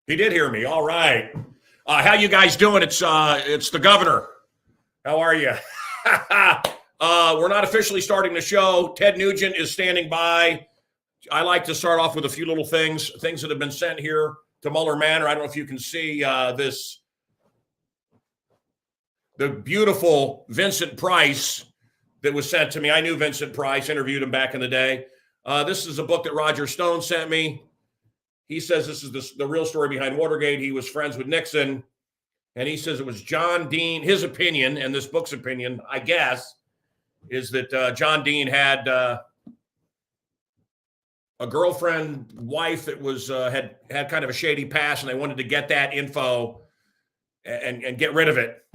He did hear me. All right. How you guys doing? It's the governor. How are you? We're not officially starting the show. Ted Nugent is standing by. I like to start off with a few little things that have been sent here to Mueller Manor. I don't know if you can see the beautiful Vincent Price that was sent to me. I knew Vincent Price, interviewed him back in the day. This is a book that Roger Stone sent me. He says this is the real story behind Watergate. He was friends with Nixon, and he says it was John Dean. His opinion, and this book's opinion, I guess, is that John Dean had a girlfriend, wife that was had kind of a shady past, and they wanted to get that info and get got it.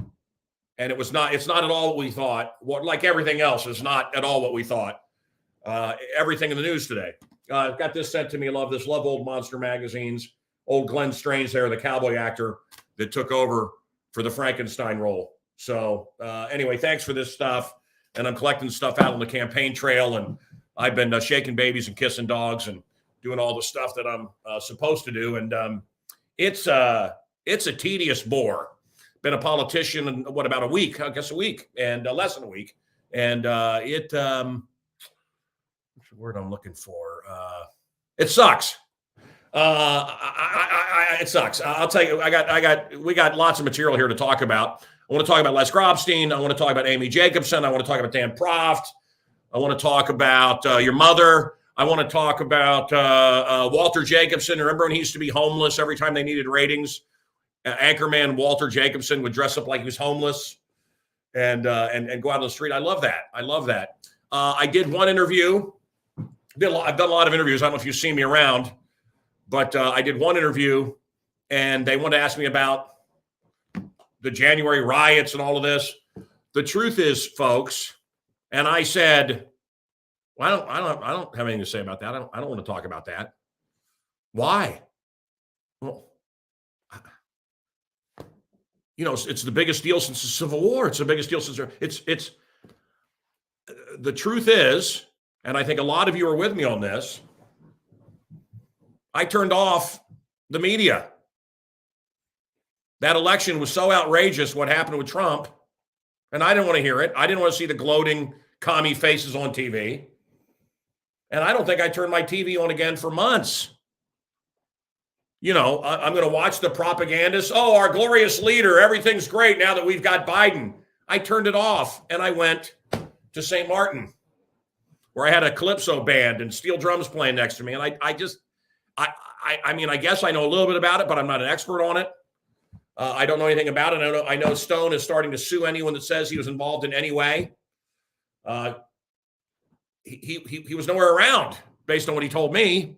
And it's not at all what we thought. Like everything else, is not at all what we thought. Everything in the news today. I've got this sent to me. Love old monster magazines. Old Glenn Strange there, the cowboy actor that took over for the Frankenstein role. So anyway, thanks for this stuff. And I'm collecting stuff out on the campaign trail. And I've been shaking babies and kissing dogs and doing all the stuff that I'm supposed to do. And it's a tedious bore. Been a politician in about a week, I guess a week, and less than a week. And what's the word I'm looking for? It sucks. It sucks. I'll tell you, we got lots of material here to talk about. I want to talk about Les Grobstein. I want to talk about Amy Jacobson. I want to talk about Dan Proft. I want to talk about your mother. I want to talk about Walter Jacobson. Remember when he used to be homeless every time they needed ratings? Anchorman Walter Jacobson would dress up like he was homeless and go out on the street. I love that. I did one interview. I've done a lot of interviews. I don't know if you've seen me around, but I did one interview, and they wanted to ask me about the January riots and all of this. The truth is, folks, and I said, well, I don't have anything to say about that. I don't want to talk about that. Why? Well, it's the biggest deal since the Civil War. It's the biggest deal since it's the truth is, and I think a lot of you are with me on this, I turned off the media. That election was so outrageous, what happened with Trump, and I didn't want to hear it. I didn't want to see the gloating commie faces on TV. And I don't think I turned my TV on again for months. I'm going to watch the propagandists. Oh, our glorious leader. Everything's great now that we've got Biden. I turned it off, and I went to St. Martin, where I had a calypso band and steel drums playing next to me. And I guess I know a little bit about it, but I'm not an expert on it. I don't know anything about it. I know Stone is starting to sue anyone that says he was involved in any way. He was nowhere around based on what he told me.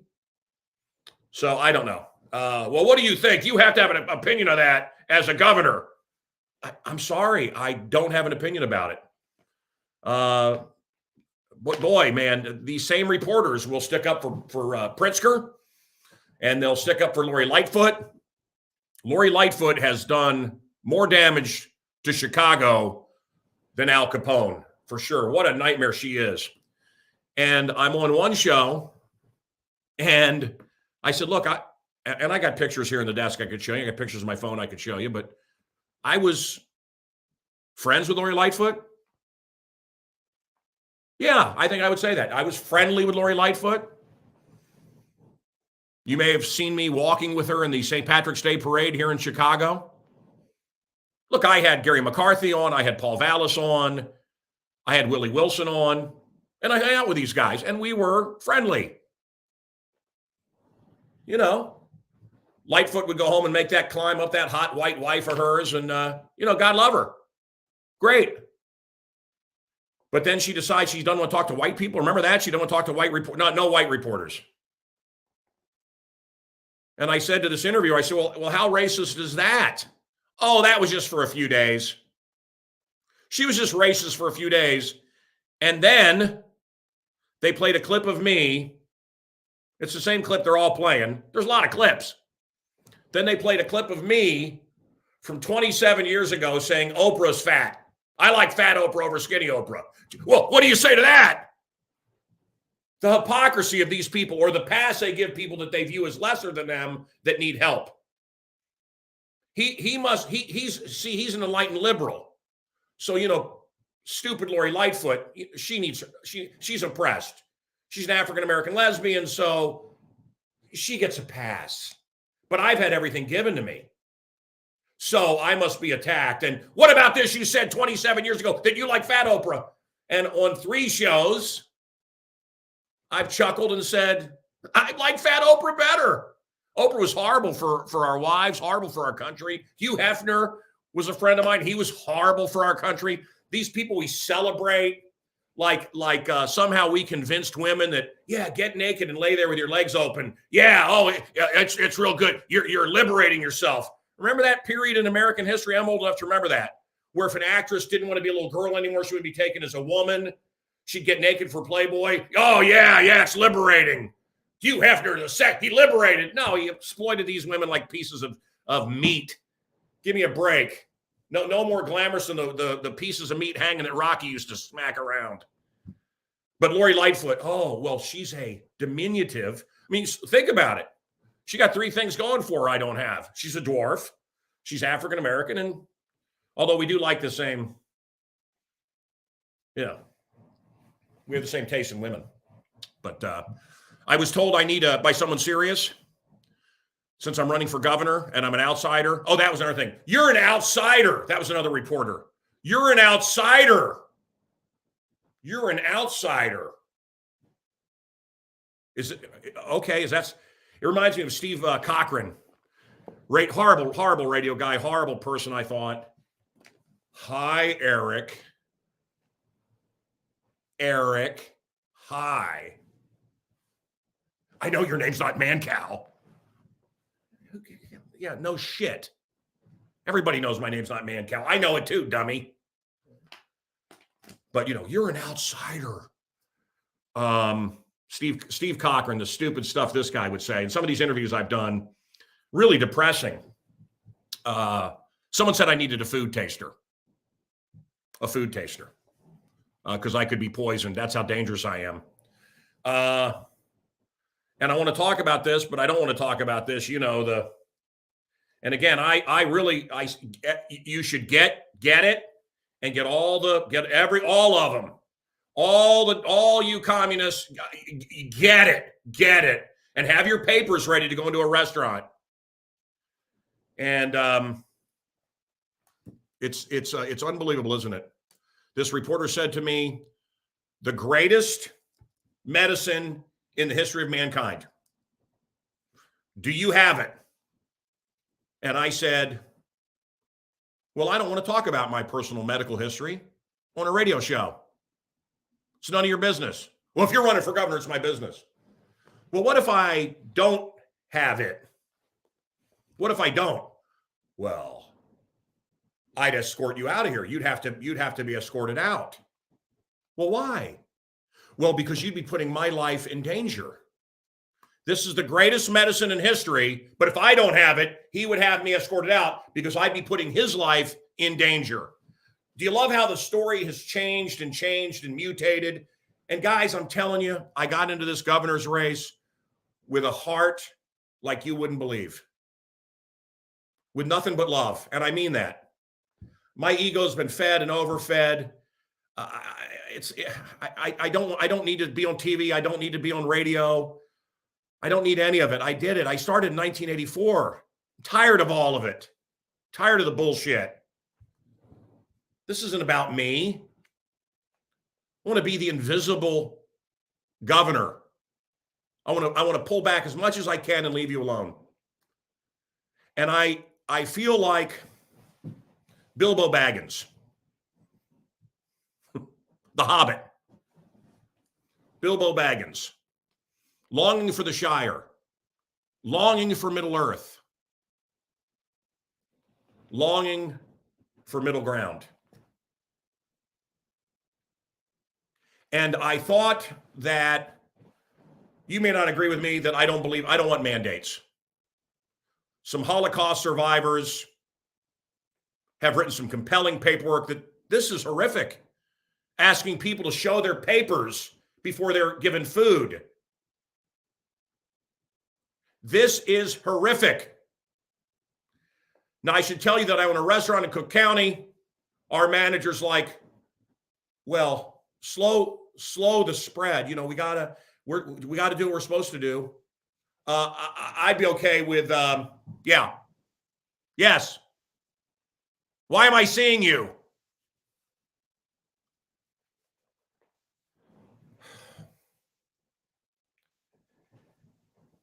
So I don't know. Well, what do you think? You have to have an opinion on that as a governor. I'm sorry. I don't have an opinion about it. But boy, man, these same reporters will stick up for Pritzker, and they'll stick up for Lori Lightfoot. Lori Lightfoot has done more damage to Chicago than Al Capone, for sure. What a nightmare she is. And I'm on one show, and I said, look, I got pictures here in the desk I could show you. I got pictures on my phone I could show you, but I was friends with Lori Lightfoot. Yeah, I think I would say that. I was friendly with Lori Lightfoot. You may have seen me walking with her in the St. Patrick's Day Parade here in Chicago. Look, I had Gary McCarthy on. I had Paul Vallis on. I had Willie Wilson on. And I hung out with these guys, and we were friendly. Lightfoot would go home and make that climb up that hot white wife of hers, and, God love her. Great. But then she decides she doesn't want to talk to white people. Remember that? She doesn't want to talk to no white reporters. And I said to this interviewer, I said, well, how racist is that? Oh, that was just for a few days. She was just racist for a few days. And then they played a clip of me. It's the same clip they're all playing. There's a lot of clips. Then they played a clip of me from 27 years ago saying Oprah's fat. I like fat Oprah over skinny Oprah. Well, what do you say to that? The hypocrisy of these people, or the pass they give people that they view as lesser than them that need help. he's an enlightened liberal. So, stupid Lori Lightfoot, she's oppressed. She's an African-American lesbian, so she gets a pass. But I've had everything given to me. So I must be attacked. And what about this? You said 27 years ago that you like Fat Oprah. And on 3 shows, I've chuckled and said, I like Fat Oprah better. Oprah was horrible for our wives, horrible for our country. Hugh Hefner was a friend of mine. He was horrible for our country. These people we celebrate, like somehow we convinced women that, yeah, get naked and lay there with your legs open. Yeah, it's real good. You're liberating yourself. Remember that period in American history? I'm old enough to remember that, where if an actress didn't want to be a little girl anymore, she would be taken as a woman. She'd get naked for Playboy. Oh, yeah, it's liberating. Hugh Hefner, the sect, he liberated. No, he exploited these women like pieces of meat. Give me a break. No more glamorous than the pieces of meat hanging that Rocky used to smack around. But Lori Lightfoot, she's a diminutive. I mean, think about it. She got 3 things going for her I don't have. She's a dwarf. She's African-American. And although we do like the same, we have the same taste in women. But I was told I need by someone serious, since I'm running for governor and I'm an outsider. Oh, that was another thing. You're an outsider. That was another reporter. You're an outsider. You're an outsider. Is it okay? It reminds me of Steve Cochran. Horrible radio guy, horrible person, I thought. Hi, Eric. Eric, hi. I know your name's not Mancow. Yeah, no shit. Everybody knows my name's not Mancow. I know it too, dummy. But, you're an outsider. Steve Cochran, the stupid stuff this guy would say. And some of these interviews I've done, really depressing. Someone said I needed a food taster. Because I could be poisoned. That's how dangerous I am. And I want to talk about this, but I don't want to talk about this. And again, you should get it and get all of them. All you communists, get it, and have your papers ready to go into a restaurant. And it's unbelievable, isn't it? This reporter said to me, the greatest medicine in the history of mankind. Do you have it? And I said, well, I don't want to talk about my personal medical history on a radio show. It's none of your business. Well, if you're running for governor, it's my business. Well, what if I don't have it? What if I don't? Well, I'd escort you out of here. You'd have to be escorted out. Well, why? Well, because you'd be putting my life in danger. This is the greatest medicine in history, but if I don't have it, he would have me escorted out because I'd be putting his life in danger. Do you love how the story has changed and mutated? And guys, I'm telling you, I got into this governor's race with a heart like you wouldn't believe. With nothing but love. And I mean that. My ego's been fed and overfed. I don't need to be on TV. I don't need to be on radio. I don't need any of it. I did it. I started in 1984. I'm tired of all of it. Tired of the bullshit. This isn't about me. I want to be the invisible governor. I want to pull back as much as I can and leave you alone. And I feel like Bilbo Baggins, the Hobbit. Bilbo Baggins, longing for the Shire, longing for Middle Earth, longing for middle ground. And I thought that you may not agree with me that I don't want mandates. Some Holocaust survivors have written some compelling paperwork that this is horrific. Asking people to show their papers before they're given food. This is horrific. Now, I should tell you that I own a restaurant in Cook County. Our manager's like, well, slow the spread. You know, we gotta do what we're supposed to do. I'd be okay with, yeah. Yes. Why am I seeing you?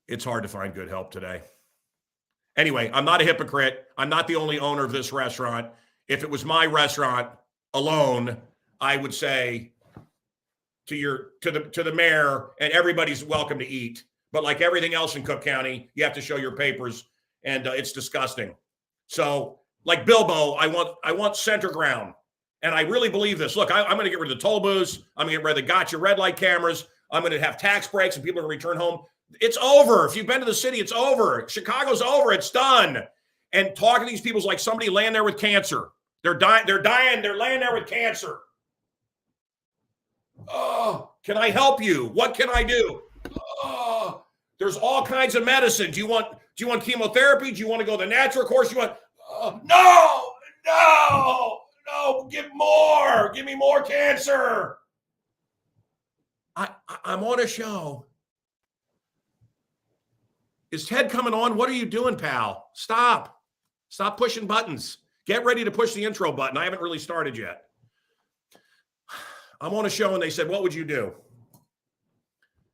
It's hard to find good help today. Anyway, I'm not a hypocrite. I'm not the only owner of this restaurant. If it was my restaurant alone, I would say to the mayor, and everybody's welcome to eat. But like everything else in Cook County, you have to show your papers, and it's disgusting. So, like Bilbo, I want center ground, and I really believe this. Look, I'm going to get rid of the toll booths. I'm going to get rid of the gotcha red light cameras. I'm going to have tax breaks, and people are going to return home. It's over. If you've been to the city, it's over. Chicago's over. It's done. And talking to these people is like somebody laying there with cancer. They're dying. They're laying there with cancer. Oh, can I help you? What can I do? Oh, there's all kinds of medicine. Do you want chemotherapy? Do you want to go the natural course? You want? No. Give me more cancer. I'm on a show. Is Ted coming on? What are you doing, pal? Stop pushing buttons. Get ready to push the intro button. I haven't really started yet. I'm on a show and they said, what would you do?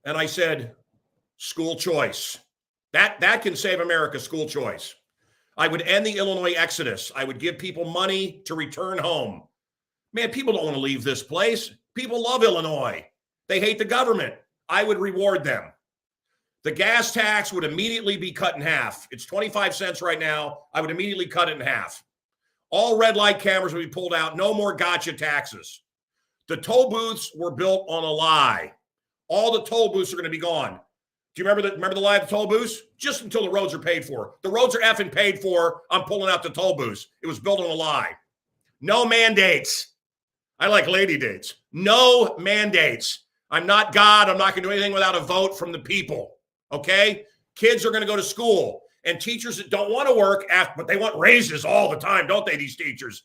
And I said, school choice. That can save America, school choice. I would end the Illinois exodus. I would give people money to return home. Man, people don't want to leave this place. People love Illinois. They hate the government. I would reward them. The gas tax would immediately be cut in half. It's 25 cents right now. I would immediately cut it in half. All red light cameras would be pulled out. No more gotcha taxes. The toll booths were built on a lie. All the toll booths are going to be gone. Do you remember the lie of the toll booths? Just until the roads are paid for. The roads are effing paid for. I'm pulling out the toll booths. It was built on a lie. No mandates. I like lady dates. No mandates. I'm not God. I'm not going to do anything without a vote from the people. Okay? Kids are going to go to school. And teachers that don't want to work, but they want raises all the time, don't they, these teachers?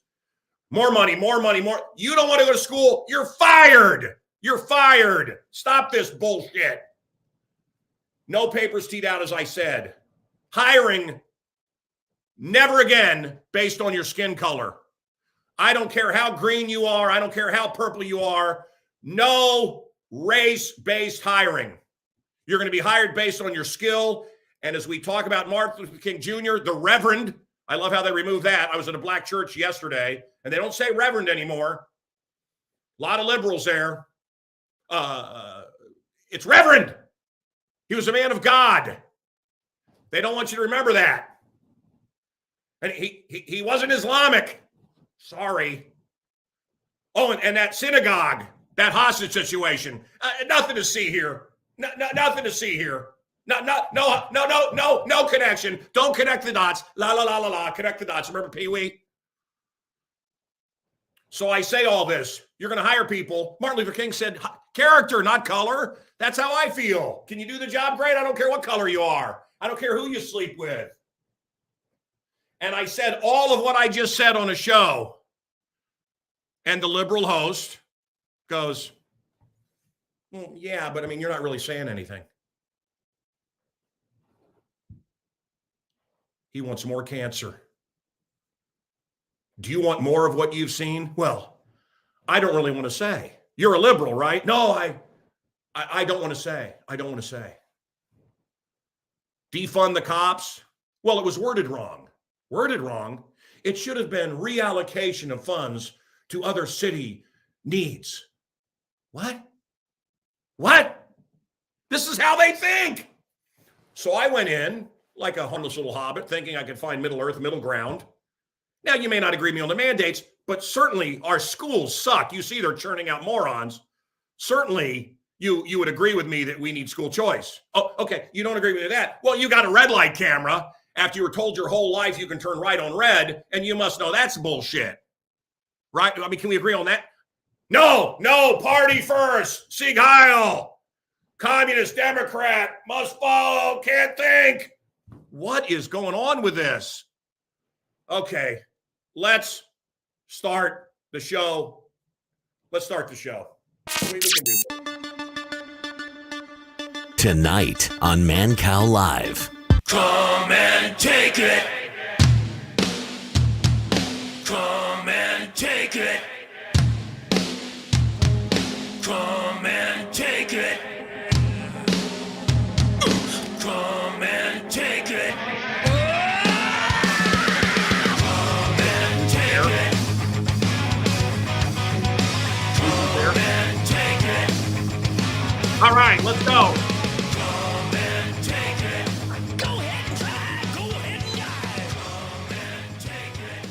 More money, more money, more. You don't want to go to school? You're fired. You're fired. Stop this bullshit. No papers teed out, as I said. Hiring, never again based on your skin color. I don't care how green you are. I don't care how purple you are. No race-based hiring. You're going to be hired based on your skill. And as we talk about Martin Luther King Jr., the Reverend, I love how they removed that. I was at a black church yesterday, and they don't say Reverend anymore. A lot of liberals there. It's Reverend. He was a man of God. They don't want you to remember that. And he wasn't Islamic. Sorry. Oh, and that synagogue, that hostage situation. Nothing to see here. Nothing to see here. No connection. Don't connect the dots. La. Connect the dots. Remember Pee-wee? So I say all this. You're going to hire people. Martin Luther King said, character, not color. That's how I feel. Can you do the job? Great. I don't care what color you are. I don't care who you sleep with. And I said all of what I just said on a show. And the liberal host goes, well, yeah, but I mean, you're not really saying anything. He wants more cancer. Do you want more of what you've seen? Well, I don't really want to say. You're a liberal, right? No, I don't want to say. I don't want to say. Defund the cops? Well, it was worded wrong. Worded wrong. It should have been reallocation of funds to other city needs. What? This is how they think. So I went in like a homeless little hobbit, thinking I could find Middle Earth, middle ground. Now, you may not agree with me on the mandates, but certainly our schools suck. You see they're churning out morons. Certainly, you would agree with me that we need school choice. Oh, okay, you don't agree with that. Well, you got a red light camera after you were told your whole life you can turn right on red, and you must know that's bullshit. Right? I mean, can we agree on that? No, party first. Sieg Heil. Communist, Democrat, must follow, can't think. What is going on with this? Okay, let's start the show. Let's start the show. We can do tonight on Mancow Live. Come and take it. Come and take it. Come and take it. Come and take it. Come and take it. Come and take it. All right, let's go. Come and take it. Go ahead and try. Go ahead and die. Come and take it.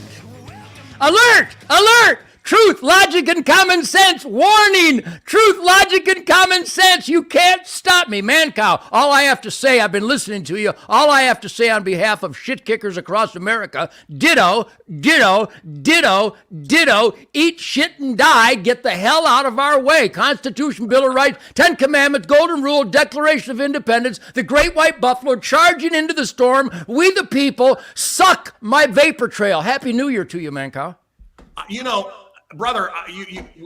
Alert! Alert! Truth, logic, and common sense. Warning! Truth, logic, and common sense. You can't stop me. Mancow, all I have to say, I've been listening to you. All I have to say on behalf of shit kickers across America, ditto, ditto, ditto, ditto, eat shit and die, get the hell out of our way. Constitution, Bill of Rights, 10 Commandments, Golden Rule, Declaration of Independence, the Great White Buffalo charging into the storm. We the people, suck my vapor trail. Happy New Year to you, Mancow. You know, brother,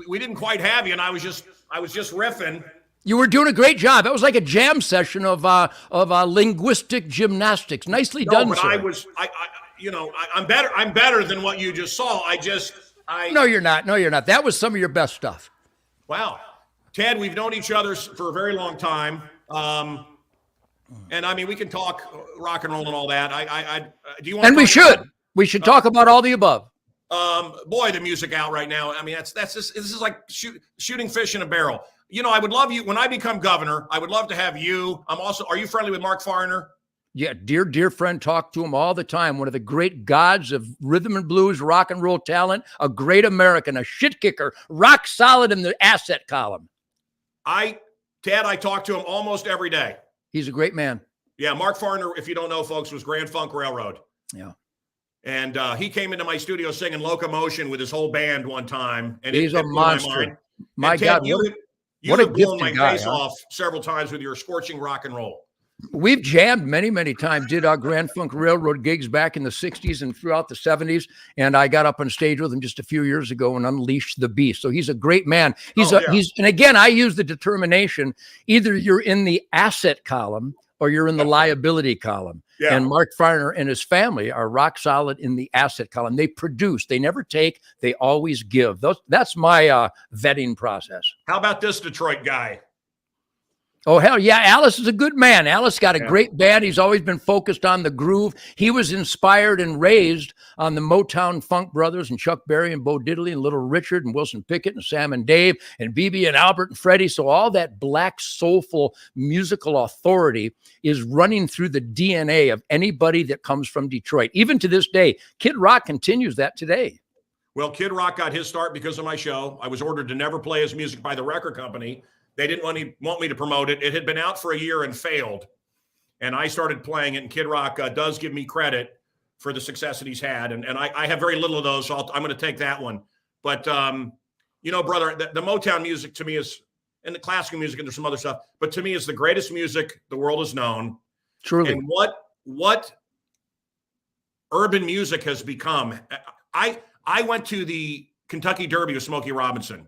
we didn't quite have you, and I was just riffing. You were doing a great job. That was like a jam session of linguistic gymnastics. Nicely done, but sir. I'm better. I'm better than what you just saw. No, you're not. No, you're not. That was some of your best stuff. Wow, Ted, we've known each other for a very long time, and I mean, we can talk rock and roll and all that. Do you want? And we should talk about all the above. Boy, the music out right now. I mean, that's just, this is like shooting fish in a barrel. You know, I would love you when I become governor. I would love to have you. Are you friendly with Mark Farner? Yeah, dear friend, talk to him all the time. One of the great gods of rhythm and blues, rock and roll talent, a great American, a shit kicker, rock solid in the asset column. Ted, I talk to him almost every day. He's a great man. Yeah, Mark Farner, if you don't know, folks, was Grand Funk Railroad. Yeah. And he came into my studio singing Locomotion with his whole band one time. And he's a monster. My Ted, God, you have blown my face off several times with your scorching rock and roll. We've jammed many times, did our Grand Funk Railroad gigs back in the 60s and throughout the 70s. And I got up on stage with him just a few years ago and unleashed the beast. So he's a great man. And again, I use the determination, either you're in the asset column or you're in the liability column. Yeah. And Mark Farner and his family are rock solid in the asset column. They produce, they never take, they always give. That's my vetting process. How about this Detroit guy? Oh, hell yeah. Alice is a good man. Alice got a great band. He's always been focused on the groove. He was inspired and raised on the Motown Funk Brothers and Chuck Berry and Bo Diddley and Little Richard and Wilson Pickett and Sam and Dave and BB and Albert and Freddie. So all that black, soulful musical authority is running through the DNA of anybody that comes from Detroit. Even to this day, Kid Rock continues that today. Well, Kid Rock got his start because of my show. I was ordered to never play his music by the record company. They didn't want me to promote it. It had been out for a year and failed. And I started playing it, and Kid Rock does give me credit for the success that he's had. And I have very little of those, so I'm going to take that one. But, you know, brother, the Motown music to me is, and the classical music, and there's some other stuff, but to me is the greatest music the world has known. Truly. And what urban music has become. I went to the Kentucky Derby with Smokey Robinson.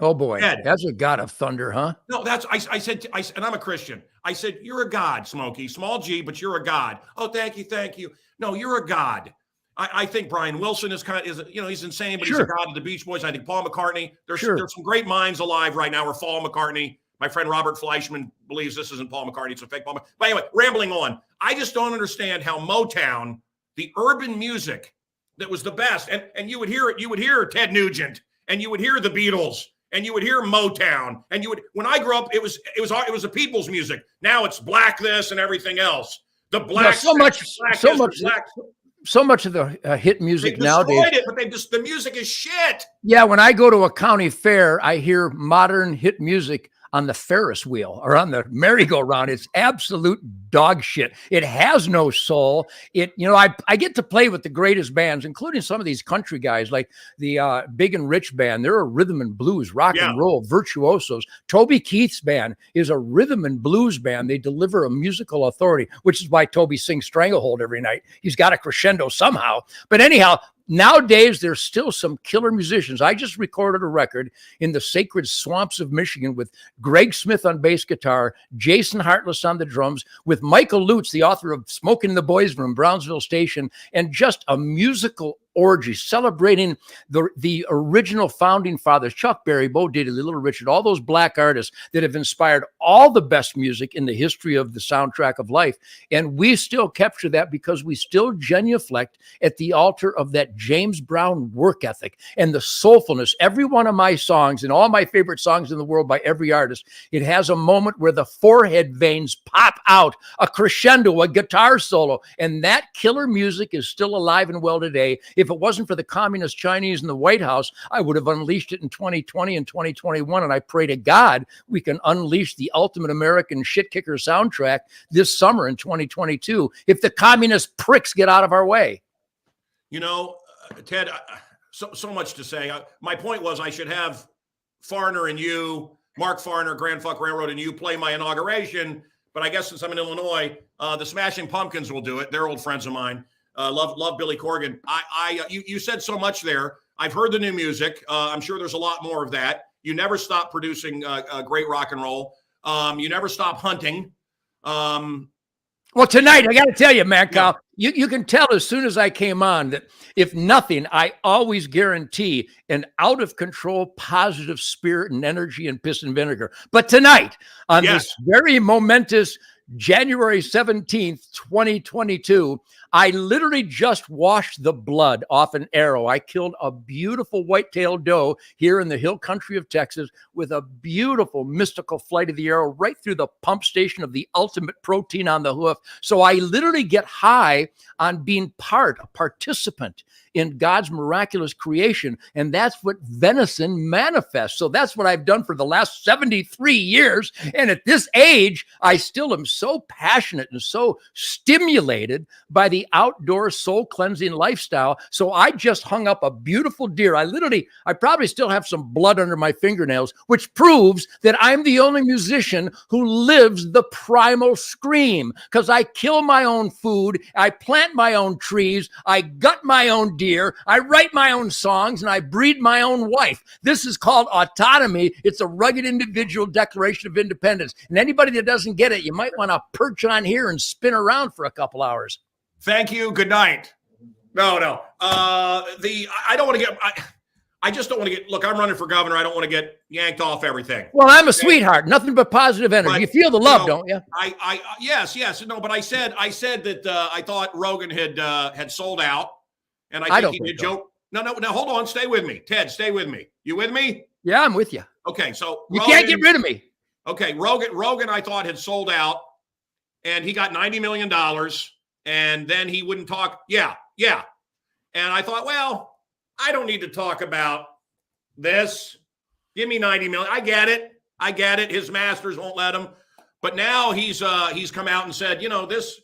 Oh boy, Ed, that's a god of thunder, huh? No, I said, and I'm a Christian. I said, you're a god, Smokey, small G, but you're a god. Oh, thank you. No, you're a god. I think Brian Wilson is he's insane, but he's a god of the Beach Boys. I think Paul McCartney. There's some great minds alive right now. Or Paul McCartney. My friend Robert Fleischman believes this isn't Paul McCartney; it's a fake Paul McCartney. But anyway, rambling on. I just don't understand how Motown, the urban music that was the best, and you would hear it. You would hear Ted Nugent, and you would hear the Beatles. And you would hear Motown, and when I grew up, it was a people's music. Now it's black this and everything else. The black, so much of the hit music nowadays. They destroyed it, but the music is shit. Yeah, when I go to a county fair, I hear modern hit music on the Ferris wheel or on the merry-go-round. It's absolute dog shit. It has no soul. I get to play with the greatest bands, including some of these country guys like the Big and Rich band. They're a rhythm and blues, rock and roll virtuosos. Toby Keith's band is a rhythm and blues band. They deliver a musical authority, which is why Toby sings Stranglehold every night. He's got a crescendo somehow. But anyhow, nowadays, there's still some killer musicians. I just recorded a record in the sacred swamps of Michigan with Greg Smith on bass guitar, Jason Hartless on the drums, with Michael Lutz, the author of Smoking in the Boys Room, Brownsville Station, and just a musical orgy celebrating the original founding fathers, Chuck Berry, Bo Diddley, Little Richard, all those black artists that have inspired all the best music in the history of the soundtrack of life. And we still capture that because we still genuflect at the altar of that James Brown work ethic and the soulfulness. Every one of my songs and all my favorite songs in the world by every artist, it has a moment where the forehead veins pop out, a crescendo, a guitar solo, and that killer music is still alive and well today. If it wasn't for the communist Chinese in the White House, I would have unleashed it in 2020 and 2021. And I pray to God we can unleash the ultimate American shit kicker soundtrack this summer in 2022 if the communist pricks get out of our way. Ted, so much to say. My point was I should have Farner and you, Mark Farner, Grand Funk Railroad, and you play my inauguration. But I guess since I'm in Illinois, the Smashing Pumpkins will do it. They're old friends of mine. Love Billy Corgan. You said so much there. I've heard the new music. I'm sure there's a lot more of that. You never stop producing great rock and roll. You never stop hunting. Well, tonight, I got to tell you, Mancow, you can tell as soon as I came on that if nothing, I always guarantee an out-of-control positive spirit and energy and piss and vinegar. But tonight, on this very momentous January 17th, 2022, I literally just washed the blood off an arrow. I killed a beautiful white-tailed doe here in the hill country of Texas with a beautiful mystical flight of the arrow right through the pump station of the ultimate protein on the hoof. So I literally get high on being a participant in God's miraculous creation. And that's what venison manifests. So that's what I've done for the last 73 years. And at this age, I still am so passionate and so stimulated by the outdoor soul cleansing lifestyle. So I just hung up a beautiful deer. I probably still have some blood under my fingernails, which proves that I'm the only musician who lives the primal scream, because I kill my own food. I plant my own trees. I gut my own deer. I write my own songs, and I breed my own wife. This is called autonomy. It's a rugged individual declaration of independence. And anybody that doesn't get it, you might want to perch on here and spin around for a couple hours. Thank you. Good night. No. I don't want to get. I just don't want to get. Look, I'm running for governor. I don't want to get yanked off everything. Well, I'm a sweetheart. Nothing but positive energy. But, you feel the love, don't you? Yes. No, but I said that I thought Rogan had sold out, and I think he did joke. No. Hold on. Stay with me, Ted. Stay with me. You with me? Yeah, I'm with you. Okay, so you can't get rid of me. Okay, Rogan, I thought had sold out, and he got $90 million. And then he wouldn't talk. Yeah. And I thought, well, I don't need to talk about this. Give me $90 million. I get it. His masters won't let him. But now he's come out and said, this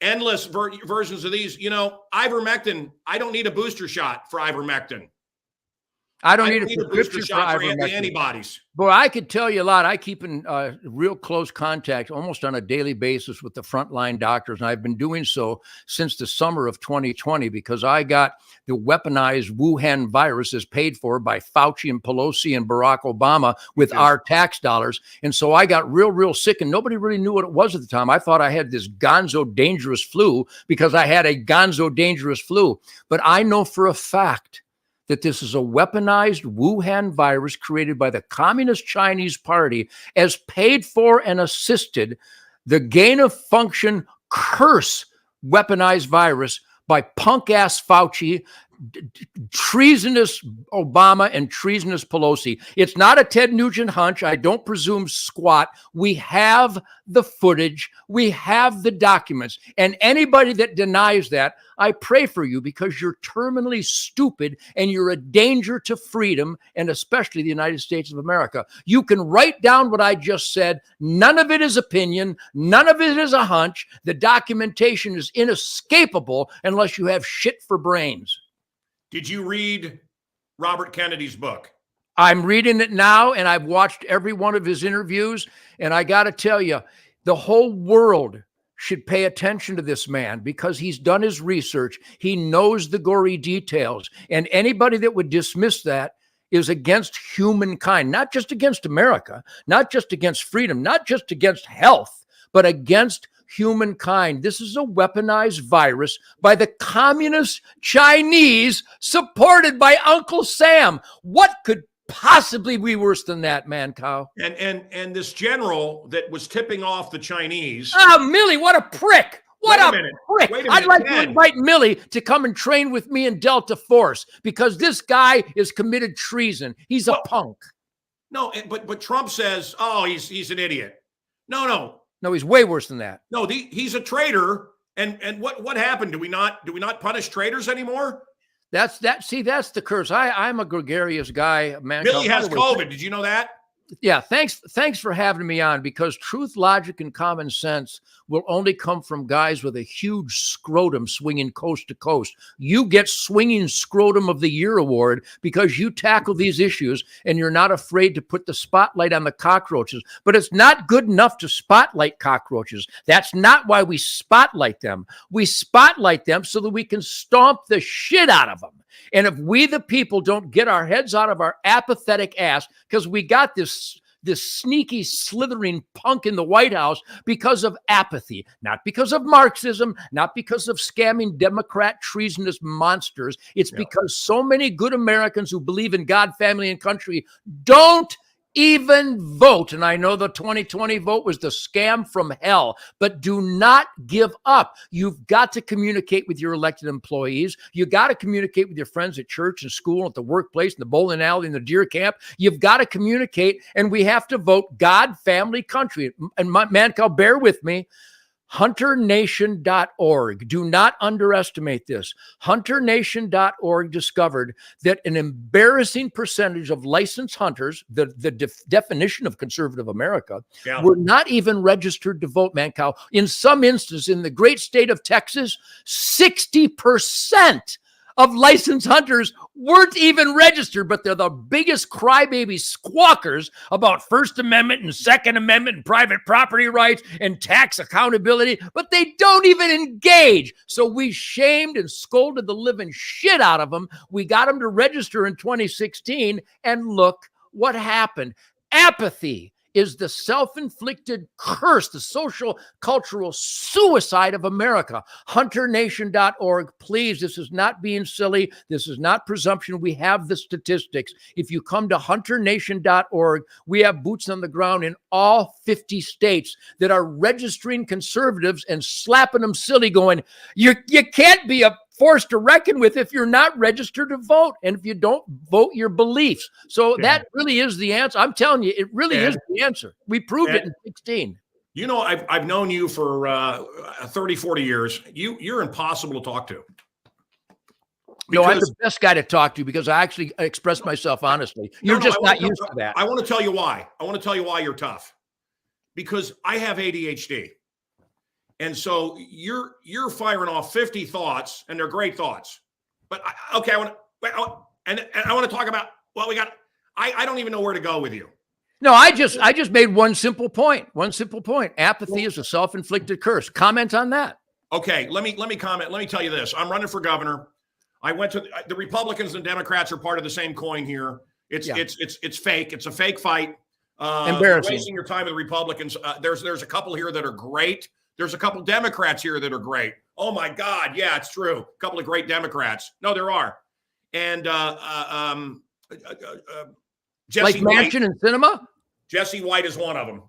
endless versions of these, ivermectin. I don't need a booster shot for ivermectin. I don't need a booster shot for antibodies. Boy, I could tell you a lot. I keep in real close contact almost on a daily basis with the frontline doctors. And I've been doing so since the summer of 2020 because I got the weaponized Wuhan virus as paid for by Fauci and Pelosi and Barack Obama with our tax dollars. And so I got real sick and nobody really knew what it was at the time. I thought I had this gonzo dangerous flu because I had a gonzo dangerous flu. But I know for a fact that this is a weaponized Wuhan virus created by the Communist Chinese Party as paid for and assisted the gain of function curse weaponized virus by punk ass Fauci, treasonous Obama and treasonous Pelosi. It's not a Ted Nugent hunch. I don't presume squat. We have the footage. We have the documents. And anybody that denies that, I pray for you, because you're terminally stupid and you're a danger to freedom, and especially the United States of America. You can write down what I just said. None of it is opinion. None of it is a hunch. The documentation is inescapable unless you have shit for brains. Did you read Robert Kennedy's book? I'm reading it now, and I've watched every one of his interviews, and I got to tell you, the whole world should pay attention to this man because he's done his research. He knows the gory details, and anybody that would dismiss that is against humankind, not just against America, not just against freedom, not just against health, but against humankind. This is a weaponized virus by the communist Chinese, supported by Uncle Sam. What could possibly be worse than that, Mancow? And this general that was tipping off the Chinese. Oh, Millie, what a prick. What a prick. Wait a minute, I'd like Ted. to invite Millie to come and train with me in Delta Force, because this guy is committed treason. He's a punk. No, but Trump says, oh, he's an idiot. No, he's way worse than that. No, he's a traitor. And what happened? Do we not punish traitors anymore? That's the curse. I'm a gregarious guy, man. Billy has COVID. Did you know that? Yeah, thanks for having me on, because truth, logic, and common sense will only come from guys with a huge scrotum swinging coast to coast. You get Swinging Scrotum of the Year award because you tackle these issues and you're not afraid to put the spotlight on the cockroaches. But it's not good enough to spotlight cockroaches. That's not why we spotlight them. We spotlight them so that we can stomp the shit out of them. And if we, the people, don't get our heads out of our apathetic ass, because we got this sneaky, slithering punk in the White House because of apathy, not because of Marxism, not because of scamming Democrat treasonous monsters. It's because so many good Americans who believe in God, family, and country don't even vote. And I know the 2020 vote was the scam from hell, but do not give up. You've got to communicate with your elected employees. You got to communicate with your friends at church and school, at the workplace, in the bowling alley, in the deer camp. You've got to communicate, and we have to vote God, family, country. And Mancow, bear with me. HunterNation.org. Do not underestimate this. HunterNation.org discovered that an embarrassing percentage of licensed hunters, the definition of conservative America, were not even registered to vote, Mancow. In some instances, in the great state of Texas, 60% of licensed hunters weren't even registered, but they're the biggest crybaby squawkers about First Amendment and Second Amendment and private property rights and tax accountability, but they don't even engage. So we shamed and scolded the living shit out of them. We got them to register in 2016, and look what happened. Apathy is the self-inflicted curse, the social, cultural suicide of America. HunterNation.org. Please, this is not being silly. This is not presumption. We have the statistics. If you come to HunterNation.org, we have boots on the ground in all 50 states that are registering conservatives and slapping them silly, going, you can't be a forced to reckon with if you're not registered to vote, and if you don't vote your beliefs. So that really is the answer. I'm telling you, it really is the answer. We proved it in 16. You know, I've known you for 30, 40 years. You're impossible to talk to. No, I'm the best guy to talk to because I actually express myself honestly. You're just not used to that. I want to tell you why. I want to tell you why you're tough. Because I have ADHD. And so you're firing off 50 thoughts, and they're great thoughts. But I want to talk about I don't even know where to go with you. No, I just made one simple point. One simple point. Apathy is a self-inflicted curse. Comment on that. Okay, let me comment. Let me tell you this. I'm running for governor. I went to the Republicans and Democrats are part of the same coin here. It's fake. It's a fake fight. Embarrassing. Wasting your time with the Republicans. There's a couple here that are great. There's a couple Democrats here that are great. Oh my God. Yeah, it's true. A couple of great Democrats. No, there are. And Jesse like Manchin and Cinema? Jesse White is one of them.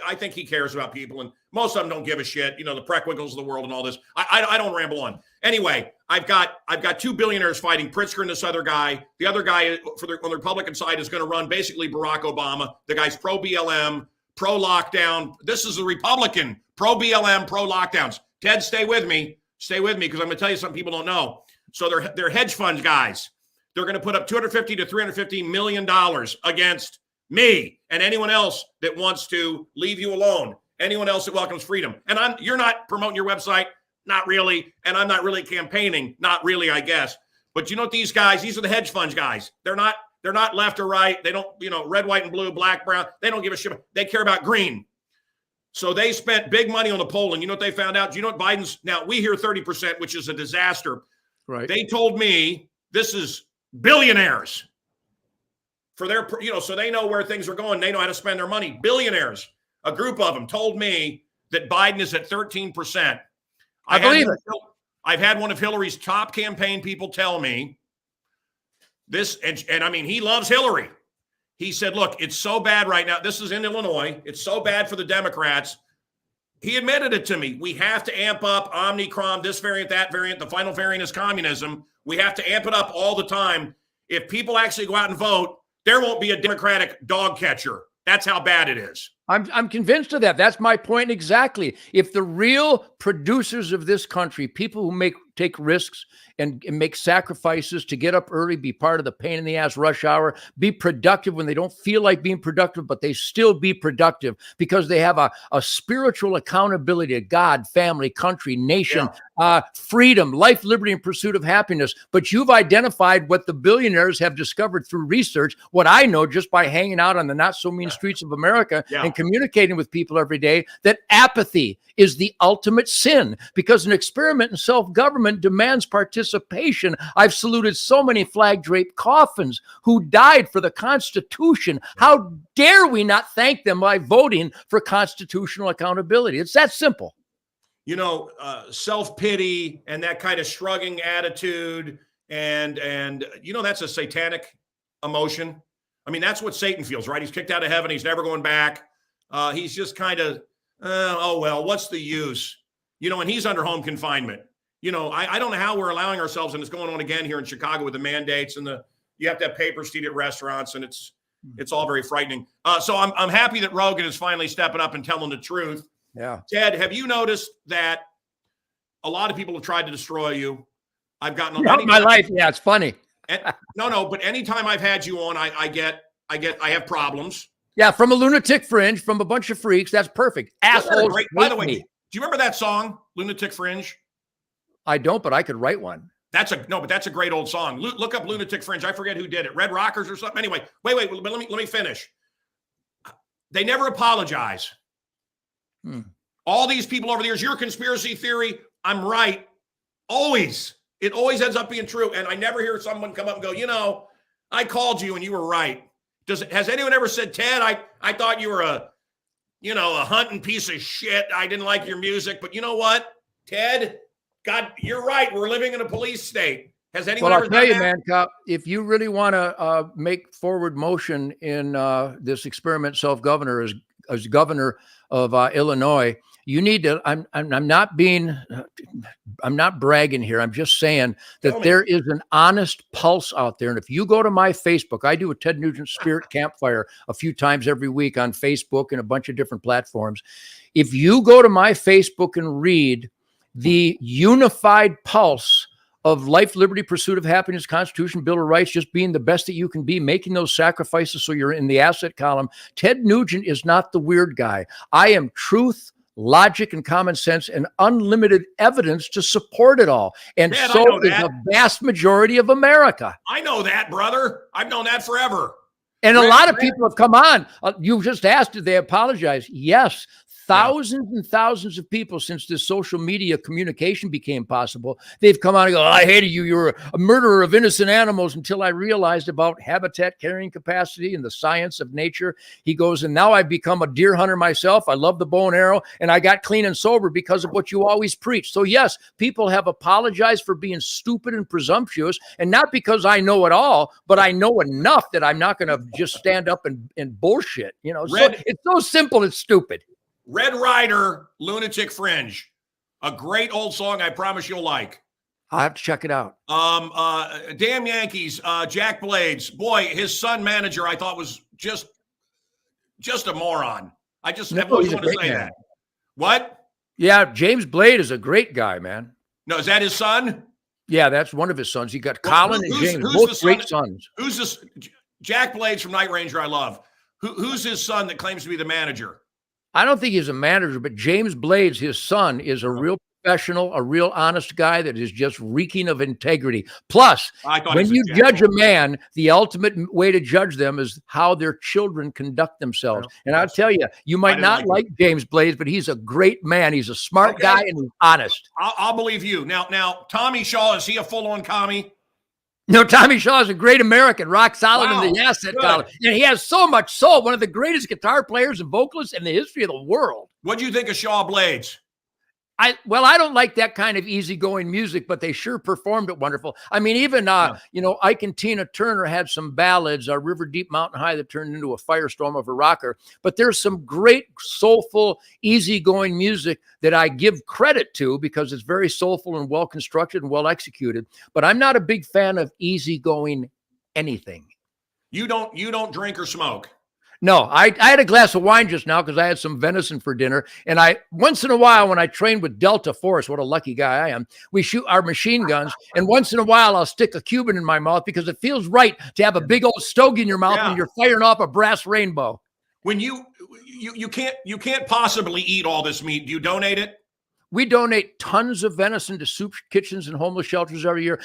I think he cares about people, and most of them don't give a shit. You know, the Preckwinkles of the world and all this. I don't ramble on. Anyway, I've got 2 billionaires fighting, Pritzker and this other guy. The other guy on the Republican side is going to run basically Barack Obama. The guy's pro-BLM, pro-lockdown. This is a Republican, pro-BLM, pro-lockdowns. Ted, stay with me. Stay with me, because I'm going to tell you something people don't know. So they're hedge fund guys. They're going to put up $250 to $350 million against me and anyone else that wants to leave you alone, anyone else that welcomes freedom. And you're not promoting your website, not really, and I'm not really campaigning, not really, I guess. But you know what, these are the hedge funds guys. They're not left or right. They don't, red, white, and blue, black, brown. They don't give a shit. They care about green. So they spent big money on the polling. You know what they found out? Do you know what Biden's, now we hear 30%, which is a disaster. Right. They told me this is billionaires. For their, so they know where things are going. They know how to spend their money. Billionaires, a group of them, told me that Biden is at 13%. I believe it. I've had one of Hillary's top campaign people tell me this, and I mean, he loves Hillary. He said, look, it's so bad right now. This is in Illinois. It's so bad for the Democrats. He admitted it to me. We have to amp up Omicron, this variant, that variant. The final variant is communism. We have to amp it up all the time. If people actually go out and vote, there won't be a Democratic dog catcher. That's how bad it is. I'm convinced of that. That's my point exactly. If the real producers of this country, people who take risks and make sacrifices to get up early, be part of the pain in the ass rush hour, be productive when they don't feel like being productive, but they still be productive because they have a spiritual accountability to God, family, country, nation, freedom, life, liberty, and pursuit of happiness. But you've identified what the billionaires have discovered through research, what I know just by hanging out on the not so mean streets of America and communicating with people every day, that apathy is the ultimate sin, because an experiment in self-government demands participation. I've saluted so many flag-draped coffins who died for the Constitution. How dare we not thank them by voting for constitutional accountability? It's that simple. Self-pity and that kind of shrugging attitude, and that's a satanic emotion. I mean, that's what Satan feels, right? He's kicked out of heaven. He's never going back. He's just kind of, oh, well, what's the use? And he's under home confinement. I don't know how we're allowing ourselves, and it's going on again here in Chicago with the mandates and you have to have papers to eat at restaurants, and it's all very frightening. So I'm happy that Rogan is finally stepping up and telling the truth. Yeah. Ted, have you noticed that a lot of people have tried to destroy you? I've gotten my life. Yeah, it's funny. No, but anytime I've had you on, I have problems. Yeah, from a lunatic fringe, from a bunch of freaks. That's perfect. Assholes. By the way, do you remember that song, Lunatic Fringe? I don't, but I could write one. That's a great old song. Look up Lunatic Fringe. I forget who did it. Red Rockers or something. Anyway, wait. Let me finish. They never apologize. All these people over the years, your conspiracy theory, I'm right. Always. It always ends up being true. And I never hear someone come up and go, I called you and you were right. Has anyone ever said, Ted, I thought you were a hunting piece of shit. I didn't like your music. But you know what, Ted? God, you're right. We're living in a police state. Has anyone ever I'll tell you, that? Mancow, if you really want to make forward motion in this experiment self-governor as governor of Illinois, you need to, I'm not bragging here. I'm just saying that there is an honest pulse out there. And if you go to my Facebook, I do a Ted Nugent Spirit Campfire a few times every week on Facebook and a bunch of different platforms. If you go to my Facebook and read the unified pulse of life, liberty, pursuit of happiness, Constitution, Bill of Rights, just being the best that you can be, making those sacrifices so you're in the asset column, Ted Nugent is not the weird guy. I am truth, logic, and common sense, and unlimited evidence to support it all. And Dad, so is the vast majority of America. I know that, brother. I've known that forever. And a lot of people have come on. You just asked, did they apologize? Yes. Thousands and thousands of people since this social media communication became possible, they've come out and go, I hated you. You're a murderer of innocent animals, until I realized about habitat carrying capacity and the science of nature. He goes, and now I've become a deer hunter myself. I love the bow and arrow, and I got clean and sober because of what you always preach. So yes, people have apologized for being stupid and presumptuous, and not because I know it all, but I know enough that I'm not going to just stand up and bullshit. You know, so it's so simple, it's stupid. Red Rider, Lunatic Fringe. A great old song I promise you'll like. I'll have to check it out. Damn Yankees, Jack Blades. Boy, his son manager I thought was just a moron. I just always want to say that. What? Yeah, James Blade is a great guy, man. No, is that his son? Yeah, that's one of his sons. You got Colin and James, both great sons. Who's this? Jack Blades from Night Ranger I love. Who's his son that claims to be the manager? I don't think he's a manager, but James Blades, his son, is a real professional, a real honest guy that is just reeking of integrity. Plus, when you judge a man, the ultimate way to judge them is how their children conduct themselves. And I'll tell you, you might not like James Blades, but he's a great man. He's a smart guy and he's honest. I'll believe you. Now, Tommy Shaw, is he a full-on commie? No, Tommy Shaw is a great American, rock solid in the asset column. And he has so much soul, one of the greatest guitar players and vocalists in the history of the world. What do you think of Shaw Blades? I don't like that kind of easygoing music, but they sure performed it wonderful. I mean, even, Ike and Tina Turner had some ballads, River Deep Mountain High, that turned into a firestorm of a rocker. But there's some great, soulful, easygoing music that I give credit to because it's very soulful and well-constructed and well-executed. But I'm not a big fan of easygoing anything. You don't drink or smoke? No, I had a glass of wine just now because I had some venison for dinner. And once in a while, when I train with Delta Force, what a lucky guy I am, we shoot our machine guns. And once in a while, I'll stick a Cuban in my mouth because it feels right to have a big old stogie in your mouth when you're firing off a brass rainbow. When you can't possibly eat all this meat. Do you donate it? We donate tons of venison to soup kitchens and homeless shelters every year.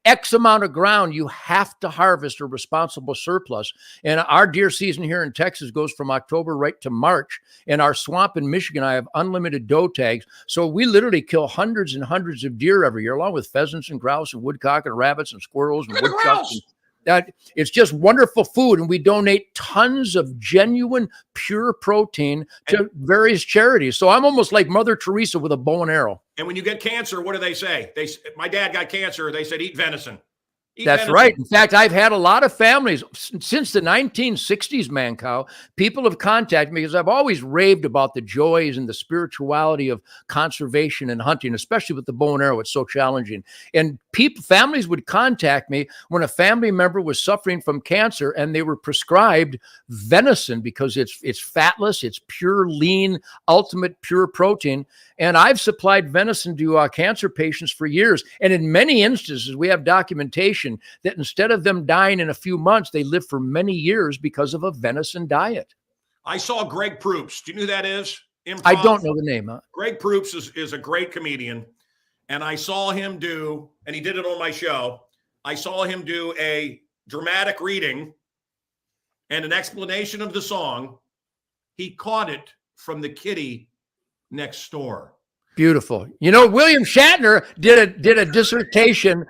X amount of ground, you have to harvest a responsible surplus. And our deer season here in Texas goes from October right to March. And our swamp in Michigan, I have unlimited doe tags. So we literally kill hundreds and hundreds of deer every year, along with pheasants and grouse and woodcock and rabbits and squirrels and woodchucks. It's just wonderful food, and we donate tons of genuine, pure protein to various charities. So I'm almost like Mother Teresa with a bow and arrow. And when you get cancer, what do they say? My dad got cancer. They said, eat venison. That's right. In fact, I've had a lot of families since the 1960s, Mancow. People have contacted me because I've always raved about the joys and the spirituality of conservation and hunting, especially with the bow and arrow. It's so challenging. And families would contact me when a family member was suffering from cancer and they were prescribed venison because it's fatless, it's pure, lean, ultimate pure protein. And I've supplied venison to cancer patients for years. And in many instances, we have documentation that instead of them dying in a few months, they live for many years because of a venison diet. I saw Greg Proops. Do you know who that is? Improv. I don't know the name. Huh? Greg Proops is a great comedian. And I saw him do, and he did it on my show, I saw him do a dramatic reading and an explanation of the song. He caught it from the kitty next door. Beautiful. William Shatner did a dissertation,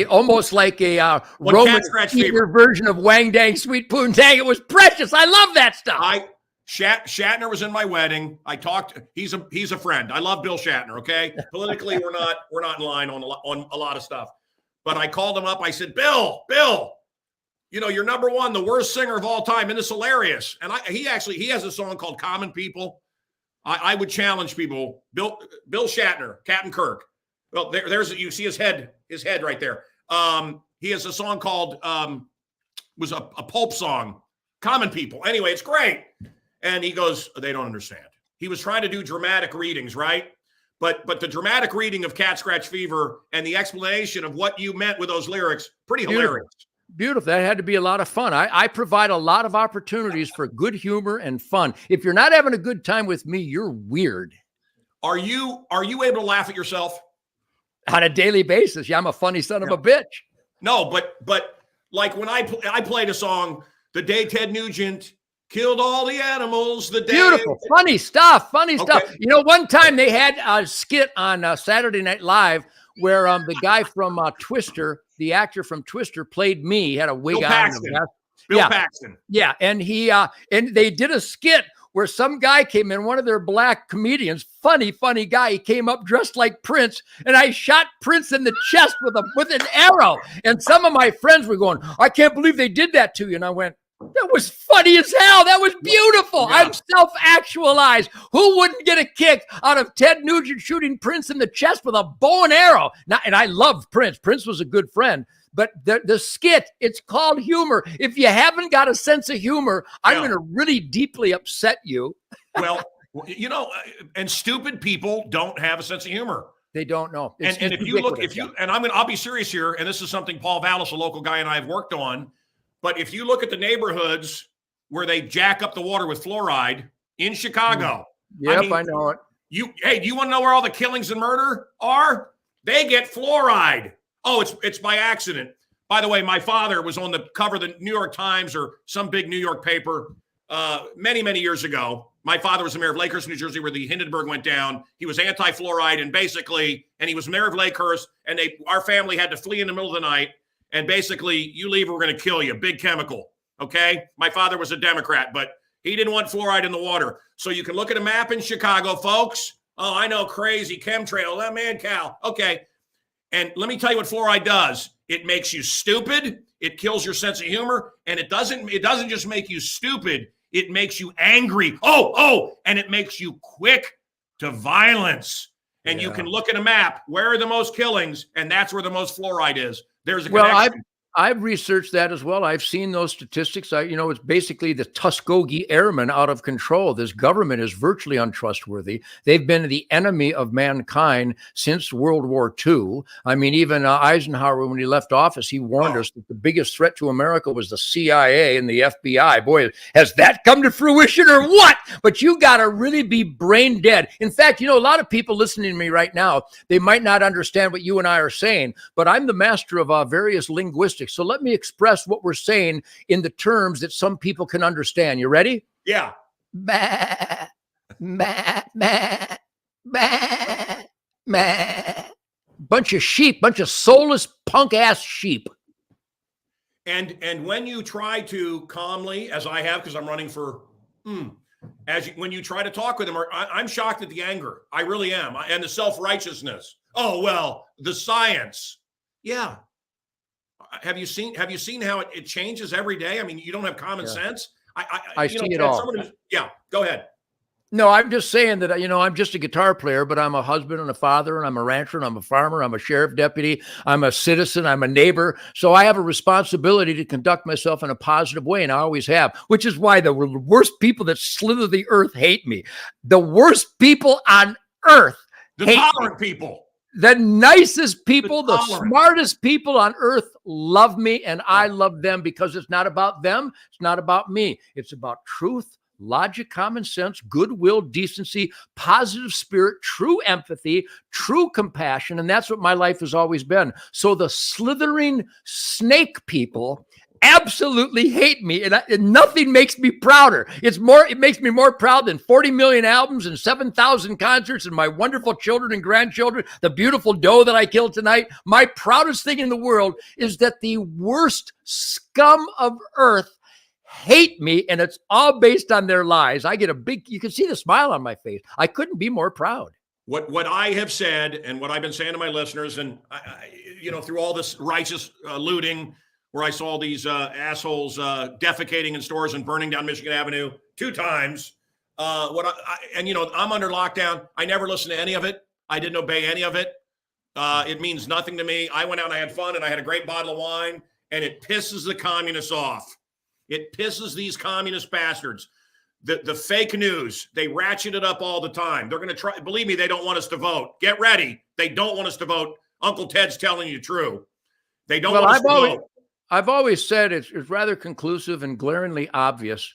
almost like a Roman fever version of Wang Dang Sweet Poontang. It was precious. I love that stuff. Shatner was in my wedding. I talked. He's a friend. I love Bill Shatner. Okay, politically we're not in line on a lot of stuff, but I called him up. I said, Bill, you're number one, the worst singer of all time, and it's hilarious. And he has a song called Common People. I would challenge people. Bill Shatner, Captain Kirk. Well, there's you see his head right there. He has a song called was a Pulp song, Common People. Anyway, it's great. And he goes, they don't understand. He was trying to do dramatic readings, right? But the dramatic reading of Cat Scratch Fever and the explanation of what you meant with those lyrics, pretty hilarious. Beautiful. That had to be a lot of fun. I provide a lot of opportunities for good humor and fun. If you're not having a good time with me, you're weird. Are you able to laugh at yourself? On a daily basis. Yeah, I'm a funny son of a bitch. No, but like when I played a song, the day Ted Nugent Killed all the animals the day. Beautiful, funny stuff, funny stuff. Okay. You know, one time they had a skit on Saturday Night Live where the guy from Twister, the actor from Twister, played me. He had a wig Bill on. Paxton. Bill Paxton. Yeah, and he and they did a skit where some guy came in, one of their black comedians, funny guy. He came up dressed like Prince, and I shot Prince in the chest with an arrow. And some of my friends were going, "I can't believe they did that to you." And I went, "That was funny as hell. That was beautiful. Yeah. I'm self-actualized. Who wouldn't get a kick out of Ted Nugent shooting Prince in the chest with a bow and arrow?" And I loved Prince. Prince was a good friend. But the skit, it's called humor. If you haven't got a sense of humor, I'm going to really deeply upset you. Well, you know, and stupid people don't have a sense of humor. They don't know. And if you look, I'll be serious here, and this is something Paul Vallis, a local guy, and I have worked on. But if you look at the neighborhoods where they jack up the water with fluoride in Chicago, yep, I know it. Do you want to know where all the killings and murder are? They get fluoride. Oh, it's by accident. By the way, my father was on the cover of the New York Times or some big New York paper many years ago. My father was the mayor of Lakehurst, New Jersey, where the Hindenburg went down. He was anti-fluoride, and he was mayor of Lakehurst, and our family had to flee in the middle of the night. And basically, you leave, we're going to kill you. Big chemical. Okay. My father was a Democrat, but he didn't want fluoride in the water. So you can look at a map in Chicago, folks. Oh, I know, crazy chemtrail. That Mancow. Okay. And let me tell you what fluoride does. It makes you stupid. It kills your sense of humor. And it doesn't just make you stupid. It makes you angry. And it makes you quick to violence. And you can look at a map. Where are the most killings? And that's where the most fluoride is. There's a connection. I've researched that as well. I've seen those statistics. It's basically the Tuskegee Airmen out of control. This government is virtually untrustworthy. They've been the enemy of mankind since World War II. I mean, even Eisenhower, when he left office, he warned us that the biggest threat to America was the CIA and the FBI. Boy, has that come to fruition or what? But you got to really be brain dead. In fact, a lot of people listening to me right now, they might not understand what you and I are saying, but I'm the master of various linguistics. So let me express what we're saying in the terms that some people can understand. You ready? Yeah. Bah, bah, bah, bah, bah. Bunch of sheep, bunch of soulless punk ass sheep. And when you try to calmly, as I have, because I'm running for, when you try to talk with them, I'm shocked at the anger. I really am. And the self-righteousness. Oh, well, the science. Yeah. Have you seen how it changes every day? I mean, you don't have common sense. I see it all. Go ahead. No, I'm just saying that, I'm just a guitar player, but I'm a husband and a father, and I'm a rancher, and I'm a farmer, I'm a sheriff deputy, I'm a citizen, I'm a neighbor. So I have a responsibility to conduct myself in a positive way, and I always have, which is why the worst people that slither the earth hate me. The worst people on earth hate tolerant people. The nicest people, the smartest people on earth love me, and I love them because it's not about them. It's not about me. It's about truth, logic, common sense, goodwill, decency, positive spirit, true empathy, true compassion. And that's what my life has always been. So the slithering snake people absolutely hate me, and nothing makes me prouder. It makes me more proud than 40 million albums and 7,000 concerts and my wonderful children and grandchildren, the beautiful doe that I killed tonight. My proudest thing in the world is that the worst scum of earth hate me, and it's all based on their lies. I get you can see the smile on my face. I couldn't be more proud. What I have said and what I've been saying to my listeners, and through all this righteous looting, where I saw these assholes defecating in stores and burning down Michigan Avenue 2 times. I'm under lockdown. I never listened to any of it. I didn't obey any of it. It means nothing to me. I went out and I had fun and I had a great bottle of wine, and it pisses the communists off. It pisses these communist bastards. The fake news, they ratchet it up all the time. They're going to try. Believe me, they don't want us to vote. Get ready. They don't want us to vote. Uncle Ted's telling you true. They don't want us to vote. I've always said it's rather conclusive and glaringly obvious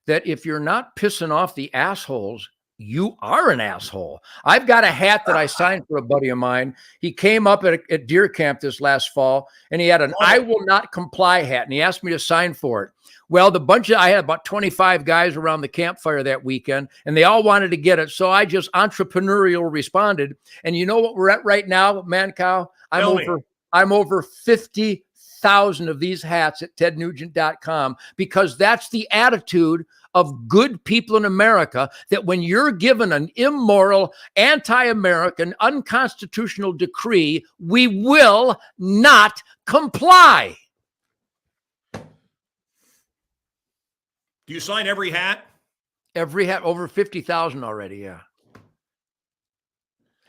that if you're not pissing off the assholes, you are an asshole. I've got a hat that I signed for a buddy of mine. He came up at deer camp this last fall, and he had an I will not comply hat, and he asked me to sign for it. Well, I had about 25 guys around the campfire that weekend, and they all wanted to get it. So I just entrepreneurial responded. And you know what we're at right now, Mancow? I'm over 50,000 of these hats at tednugent.com, because that's the attitude of good people in America, that when you're given an immoral, anti-American, unconstitutional decree, we will not comply. Do you sign every hat? Every hat, over 50,000 already, yeah.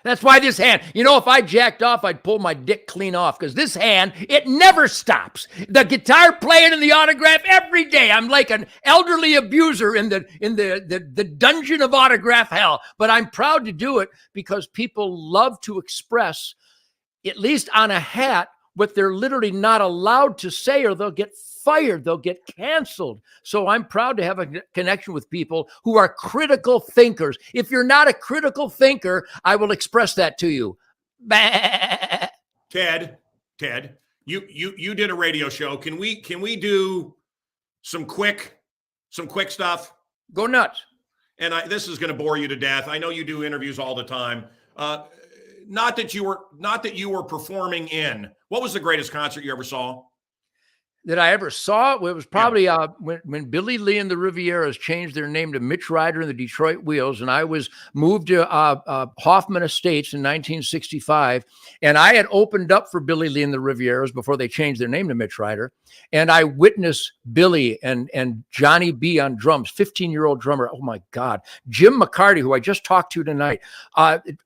That's why this hand, if I jacked off, I'd pull my dick clean off, because this hand, it never stops. The guitar playing and the autograph every day. I'm like an elderly abuser in the dungeon of autograph hell. But I'm proud to do it, because people love to express, at least on a hat, what they're literally not allowed to say, or they'll get fired, they'll get canceled. So I'm proud to have a connection with people who are critical thinkers. If you're not a critical thinker, I will express that to you. Ted, you did a radio show. Can we do some quick stuff? Go nuts. And this is going to bore you to death. I know you do interviews all the time. Not that you were performing in. What was the greatest concert you ever saw? That I ever saw? It was probably when Billy Lee and the Rivieras changed their name to Mitch Ryder and the Detroit Wheels, and I was moved to Hoffman Estates in 1965, and I had opened up for Billy Lee and the Rivieras before they changed their name to Mitch Ryder, and I witnessed Billy and Johnny B on drums, 15-year-old drummer. Oh my God. Jim McCarty, who I just talked to tonight,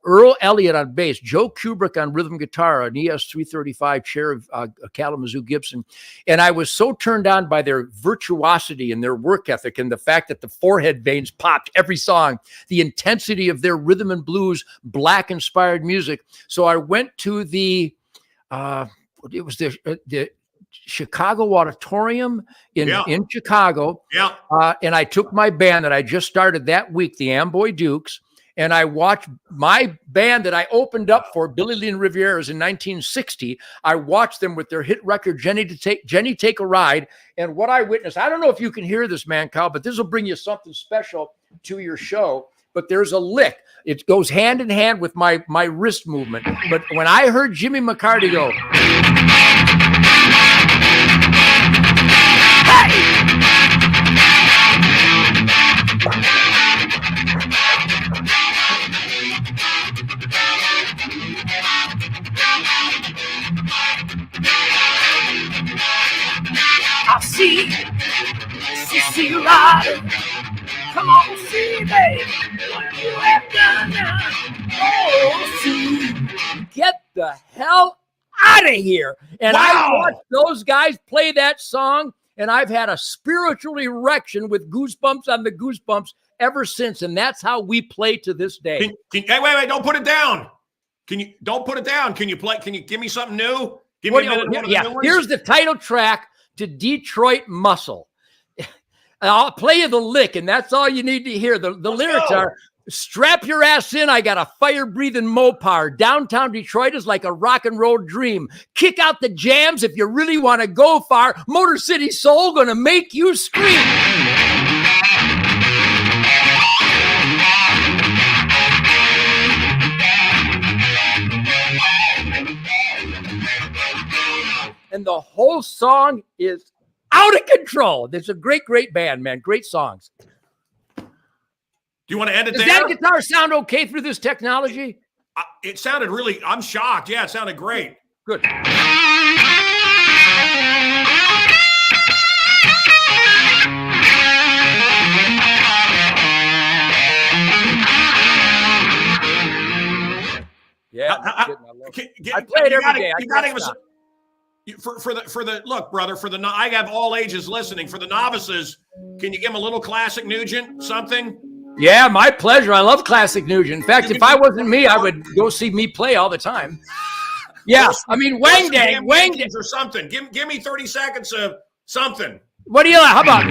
Earl Elliott on bass, Joe Kubrick on rhythm guitar, an ES-335 chair of Kalamazoo Gibson, and I was so turned on by their virtuosity and their work ethic, and the fact that the forehead veins popped every song, the intensity of their rhythm and blues, black inspired music. So I went to the Chicago Auditorium in Chicago. Yeah. And I took my band that I just started that week, the Amboy Dukes, and I watched my band that I opened up for, Billy Lee and Rivieras, in 1960. I watched them with their hit record, Jenny Take a Ride. And what I witnessed, I don't know if you can hear this, Mancow, but this will bring you something special to your show. But there's a lick. It goes hand in hand with my wrist movement. But when I heard Jimmy McCarty go, hey! I see you riding. Come on, see, baby, what you have done now. Oh, see, get the hell out of here. And wow. I watched those guys play that song, and I've had a spiritual erection with goosebumps on the goosebumps ever since. And that's how we play to this day. Hey, wait, don't put it down. Don't put it down. Can you give me something new? Give me a minute. Yeah, here's the title track to Detroit Muscle. I'll play you the lick, and that's all you need to hear. The lyrics are, strap your ass in, I got a fire-breathing Mopar. Downtown Detroit is like a rock and roll dream. Kick out the jams if you really want to go far. Motor City Soul gonna make you scream. And the whole song is out of control. It's a great, great band, man. Great songs. Do you want to end it there? Does that guitar sound okay through this technology? It sounded really, I'm shocked. Yeah, it sounded great. Good. Yeah, I play it every day. You gotta give us for the look, brother. I have all ages listening. For the novices, can you give them a little classic Nugent something? Yeah, my pleasure. I love classic Nugent. In fact, if I wasn't me, I would go see me play all the time. Yeah, I mean, Wang Dang or something. Give me 30 seconds of something. What do you like? How about?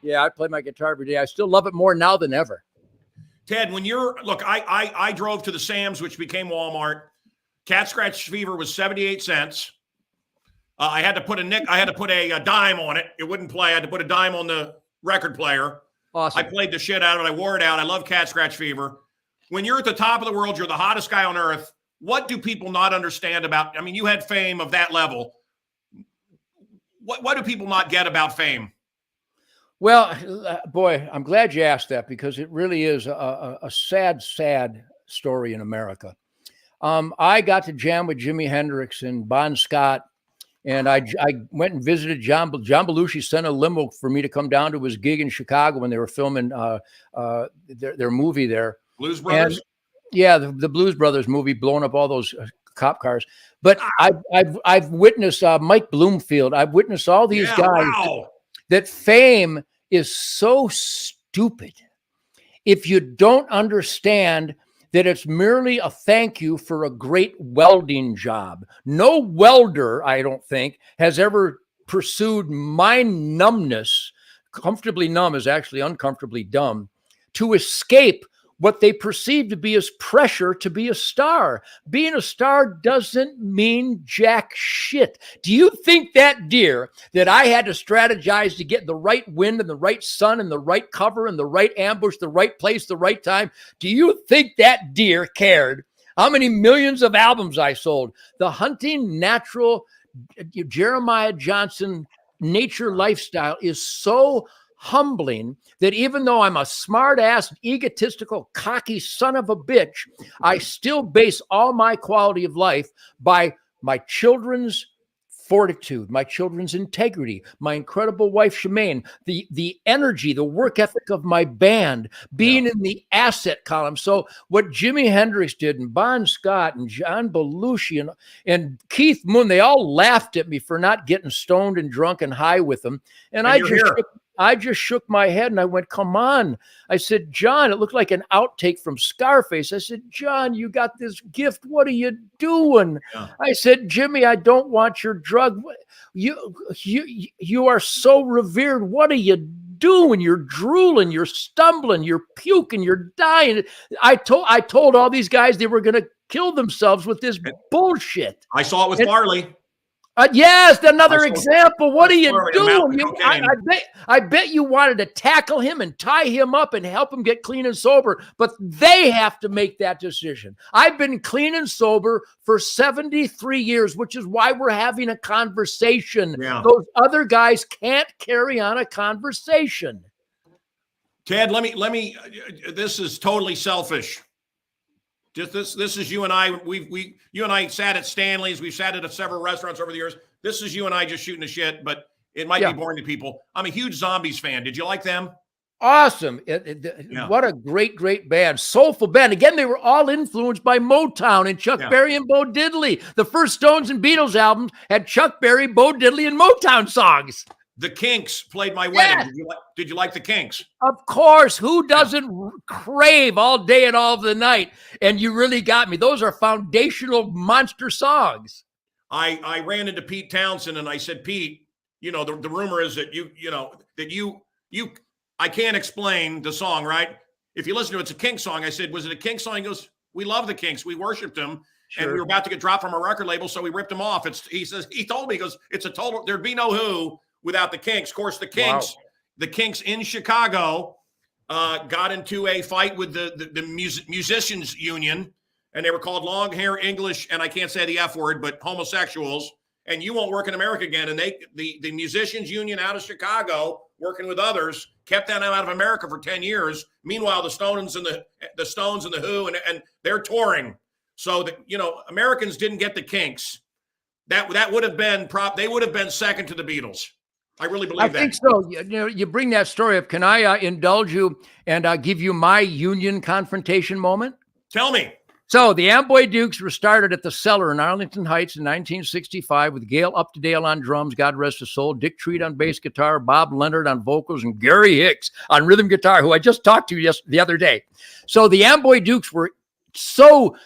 Yeah, I play my guitar every day. I still love it more now than ever. Ted, when look, I drove to the Sam's, which became Walmart. Cat scratch fever was 78 cents. I had to put a dime on it. It wouldn't play. I had to put a dime on the record player. Awesome. I played the shit out of it. I wore it out. I love cat scratch fever. When you're at the top of the world, you're the hottest guy on earth. What do people not understand about? I mean, you had fame of that level. What do people not get about fame? Well, boy, I'm glad you asked that, because it really is a sad, sad story in America. I got to jam with Jimi Hendrix and Bon Scott, and I went and visited John Belushi. Sent a limo for me to come down to his gig in Chicago when they were filming their movie there. Blues Brothers? And, yeah, the Blues Brothers movie, blowing up all those cop cars. But I've witnessed Mike Bloomfield. I've witnessed all these guys. Wow. That fame is so stupid if you don't understand that it's merely a thank you for a great welding job. No welder, I don't think, has ever pursued mind numbness. Comfortably numb is actually uncomfortably dumb, to escape what they perceive to be as pressure to be a star. Being a star doesn't mean jack shit. Do you think that deer that I had to strategize to get the right wind and the right sun and the right cover and the right ambush, the right place, the right time? Do you think that deer cared how many millions of albums I sold? The hunting natural Jeremiah Johnson nature lifestyle is so humbling that even though I'm a smart-ass, egotistical, cocky son of a bitch, I still base all my quality of life by my children's fortitude, my children's integrity, my incredible wife, Shemaine, the energy, the work ethic of my band, being in the asset column. So what Jimi Hendrix did, and Bon Scott and John Belushi and Keith Moon, they all laughed at me for not getting stoned and drunk and high with them. And I just shook my head and I went, come on. I said, John, it looked like an outtake from Scarface. I said, John, you got this gift. What are you doing? Yeah. I said, Jimmy, I don't want your drug. You are so revered. What are you doing? You're drooling, you're stumbling, you're puking, you're dying. I told all these guys they were going to kill themselves with this bullshit. I saw it with Farley. Yes, another example. What are you doing? I bet you wanted to tackle him and tie him up and help him get clean and sober, but they have to make that decision. I've been clean and sober for 73 years, which is why we're having a conversation. Yeah. Those other guys can't carry on a conversation. Ted, let me. This is totally selfish. Just this is you and I. You and I sat at Stanley's. We've sat at several restaurants over the years. This is you and I just shooting the shit, but it might be boring to people. I'm a huge Zombies fan. Did you like them? Awesome. What a great band. Soulful band. Again, they were all influenced by Motown and Chuck Berry and Bo Diddley. The first Stones and Beatles albums had Chuck Berry, Bo Diddley, and Motown songs. The Kinks played my wedding. Did you like the Kinks? Of course. Who doesn't crave all day and all of the night? And you really got me. Those are foundational monster songs. I ran into Pete Townsend and I said, Pete, the rumor is that you I can't explain the song, right? If you listen to it, it's a Kinks song. I said, was it a Kinks song? He goes, we love the Kinks. We worshiped them. Sure. And we were about to get dropped from a record label, so we ripped them off. He told me, he goes, it's a total, there'd be no Who without the Kinks. Of course, the Kinks in Chicago got into a fight with the musicians union, and they were called long hair English, and I can't say the F word, but homosexuals, and you won't work in America again. And the musicians union out of Chicago, working with others, kept them out of America for 10 years. Meanwhile, the Stones and the Who, and they're touring. So Americans didn't get the Kinks. That would have been they would have been second to the Beatles. I really believe that. I think so. You bring that story up. Can I indulge you and give you my union confrontation moment? Tell me. So the Amboy Dukes were started at the Cellar in Arlington Heights in 1965 with Gail Uptodale on drums, God rest his soul, Dick Treat on bass guitar, Bob Leonard on vocals, and Gary Hicks on rhythm guitar, who I just talked to the other day. So the Amboy Dukes were so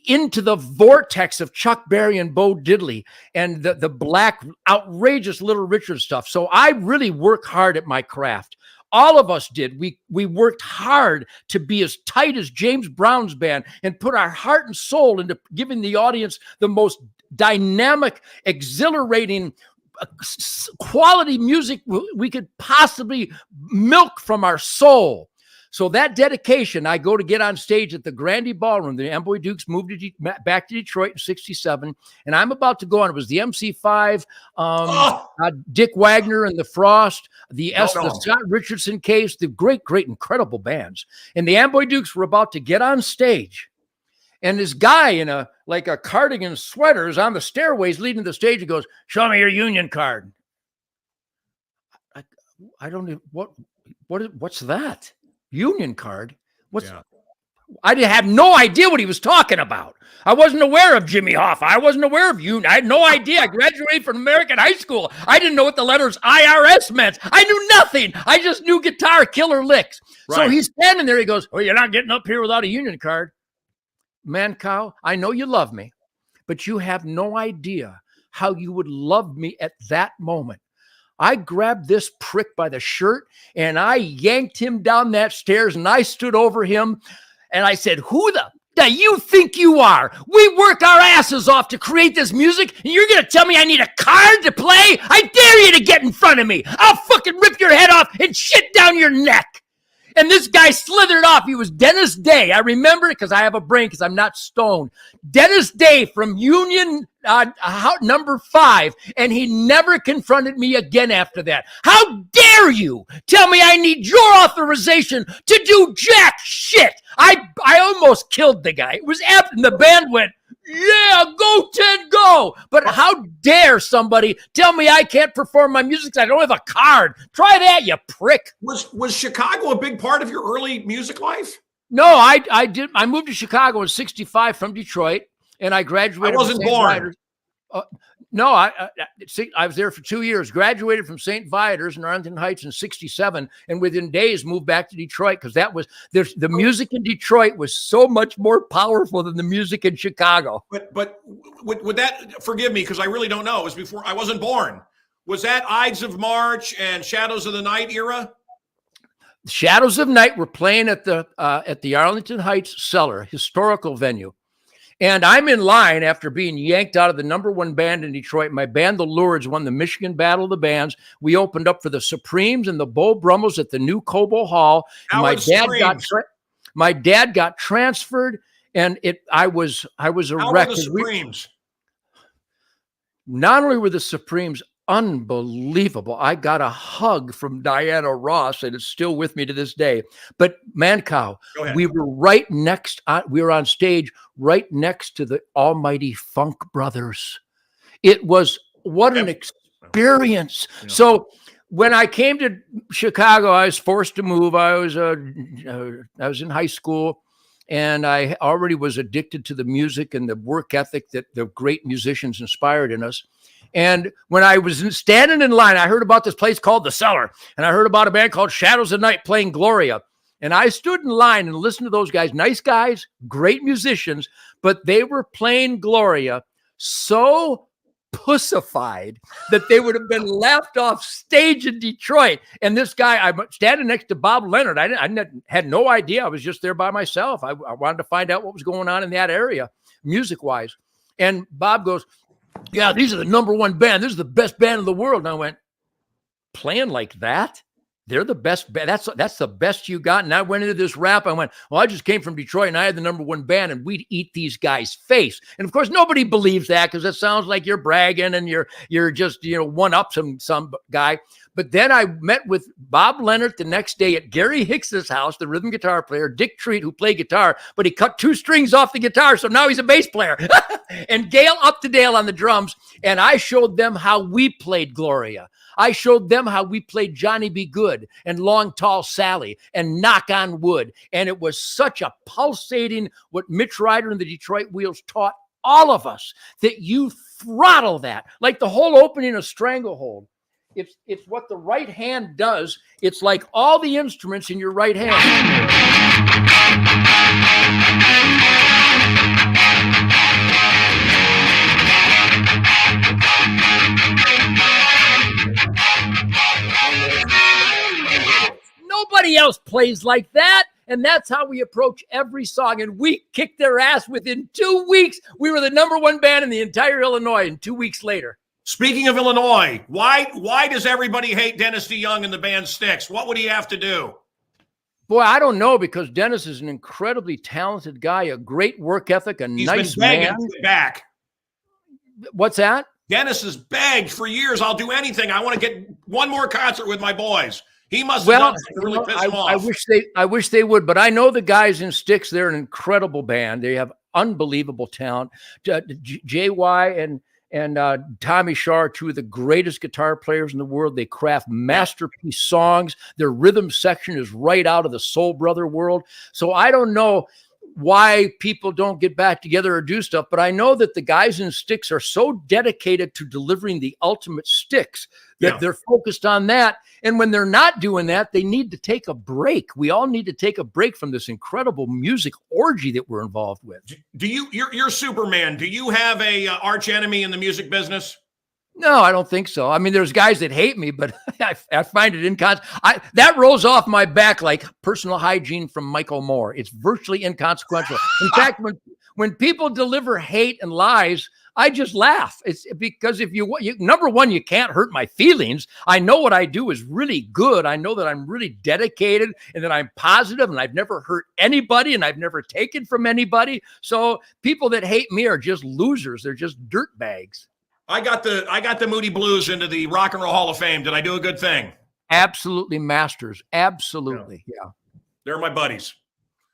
into the vortex of Chuck Berry and Bo Diddley and the black, outrageous Little Richard stuff. So I really work hard at my craft. All of us did. We worked hard to be as tight as James Brown's band and put our heart and soul into giving the audience the most dynamic, exhilarating, quality music we could possibly milk from our soul. So that dedication, I go to get on stage at the Grandy Ballroom. The Amboy Dukes moved back to Detroit in '67, and I'm about to go on. It was the MC5, Dick Wagner and the Frost, the Scott Richardson Case, the great, incredible bands. And the Amboy Dukes were about to get on stage. And this guy in a cardigan sweater is on the stairways leading the stage and goes, "Show me your union card." I don't know what's that? Union card? I had no idea what he was talking about. I wasn't aware of Jimmy Hoffa. I wasn't aware of union. I had no idea. I graduated from American high school. I didn't know what the letters IRS meant. I knew nothing. I just knew guitar killer licks. Right. So he's standing there. He goes, "Well, you're not getting up here without a union card." Mancow, I know you love me, but you have no idea how you would love me at that moment. I grabbed this prick by the shirt and I yanked him down that stairs and I stood over him and I said, "Who the do you think you are? We worked our asses off to create this music and you're going to tell me I need a card to play? I dare you to get in front of me. I'll fucking rip your head off and shit down your neck." And this guy slithered off. He was Dennis Day. I remember it because I have a brain because I'm not stoned. Dennis Day from Union number 5. And he never confronted me again after that. How dare you tell me I need your authorization to do jack shit? I almost killed the guy. It was after the band went, "Yeah, go Ted, go." But how dare somebody tell me I can't perform my music because I don't have a card? Try that, you prick. Was Chicago a big part of your early music life? No, I did. I moved to Chicago in '65 from Detroit, and I graduated. I wasn't born. No, I was there for 2 years, graduated from St. Viator's in Arlington Heights in '67, and within days moved back to Detroit because that was the music in Detroit was so much more powerful than the music in Chicago. But would that, forgive me because I really don't know, it was before I wasn't born. Was that Ides of March and Shadows of the Night era? Shadows of Night were playing at the Arlington Heights Cellar, historical venue. And I'm in line after being yanked out of the number 1 band in Detroit. My band, the Lourdes, won the Michigan Battle of the Bands. We opened up for the Supremes and the Bo Brummels at the new Cobo Hall. My dad got transferred, and I was a wreck. How were the Supremes? Not only were the Supremes unbelievable. I got a hug from Diana Ross, and it's still with me to this day. But Mancow, we were right next. We were on stage right next to the almighty Funk Brothers. It was what an experience. Yeah. So when I came to Chicago, I was forced to move. I was in high school, and I already was addicted to the music and the work ethic that the great musicians inspired in us. And when I was standing in line, I heard about this place called The Cellar, and I heard about a band called Shadows of Night playing Gloria. And I stood in line and listened to those guys, nice guys, great musicians, but they were playing Gloria so pussified that they would have been laughed off stage in Detroit. And this guy, I'm standing next to Bob Leonard. I had no idea. I was just there by myself. I wanted to find out what was going on in that area, music-wise. And Bob goes, "Yeah, these are the number 1 band. This is the best band in the world." And I went, "Playing like that? They're the best band. That's the best you got." And I went into this rap. I went, "Well, I just came from Detroit and I had the number 1 band and we'd eat these guys' face." And of course, nobody believes that because it sounds like you're bragging and you're just, one up some guy. But then I met with Bob Leonard the next day at Gary Hicks's house, the rhythm guitar player, Dick Treat, who played guitar, but he cut 2 strings off the guitar. So now he's a bass player. And Gail Uptodale on the drums. And I showed them how we played Gloria. I showed them how we played Johnny B. Good and Long Tall Sally and Knock on Wood. And it was such a pulsating, what Mitch Ryder and the Detroit Wheels taught all of us, that you throttle that, like the whole opening of Stranglehold. It's what the right hand does. It's like all the instruments in your right hand. plays like that. And that's how we approach every song. And we kicked their ass within 2 weeks. We were the #1 band in the entire Illinois, and 2 weeks later. Speaking of Illinois, why does everybody hate Dennis DeYoung and the band Styx? What would he have to do? Boy, I don't know, because Dennis is an incredibly talented guy, a great work ethic, He's nice been begging man. to get back. What's that? Dennis has begged for years. I'll do anything. I want to get one more concert with my boys. He must have done something to really piss him off. I wish they would, but I know the guys in Styx. They're an incredible band. They have unbelievable talent. JY and Tommy Shaw are two of the greatest guitar players in the world. They craft masterpiece songs. Their rhythm section is right out of the Soul Brother world. So I don't know why people don't get back together or do stuff, but I know that the guys in Styx are so dedicated to delivering the ultimate Styx that they're focused on that. And when they're not doing that, they need to take a break. We all need to take a break from this incredible music orgy that we're involved with. You're Superman. Do you have a arch enemy in the music business? No, I don't think so. I mean, there's guys that hate me, but I find it inconsequential. That rolls off my back like personal hygiene from Michael Moore. It's virtually inconsequential. In fact, when people deliver hate and lies, I just laugh. It's because if you number one, you can't hurt my feelings. I know what I do is really good. I know that I'm really dedicated and that I'm positive, and I've never hurt anybody and I've never taken from anybody. So people that hate me are just losers. They're just dirtbags. I got the Moody Blues into the Rock and Roll Hall of Fame. Did I do a good thing? Absolutely masters. Absolutely. Yeah. They're my buddies.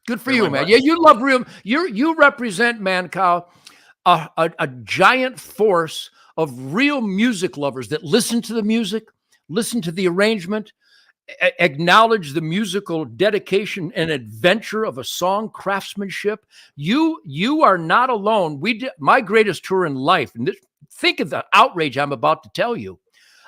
Good for you, man. Yeah, you love real. You represent, Mancow, a giant force of real music lovers that listen to the music, listen to the arrangement, acknowledge the musical dedication and adventure of a song craftsmanship. You are not alone. We did my greatest tour in life, and think of the outrage I'm about to tell you.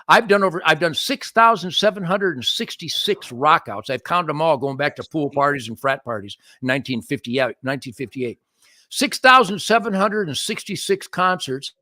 I've done 6,766 rockouts. I've counted them all, going back to pool parties and frat parties in 1958. 6,766 concerts.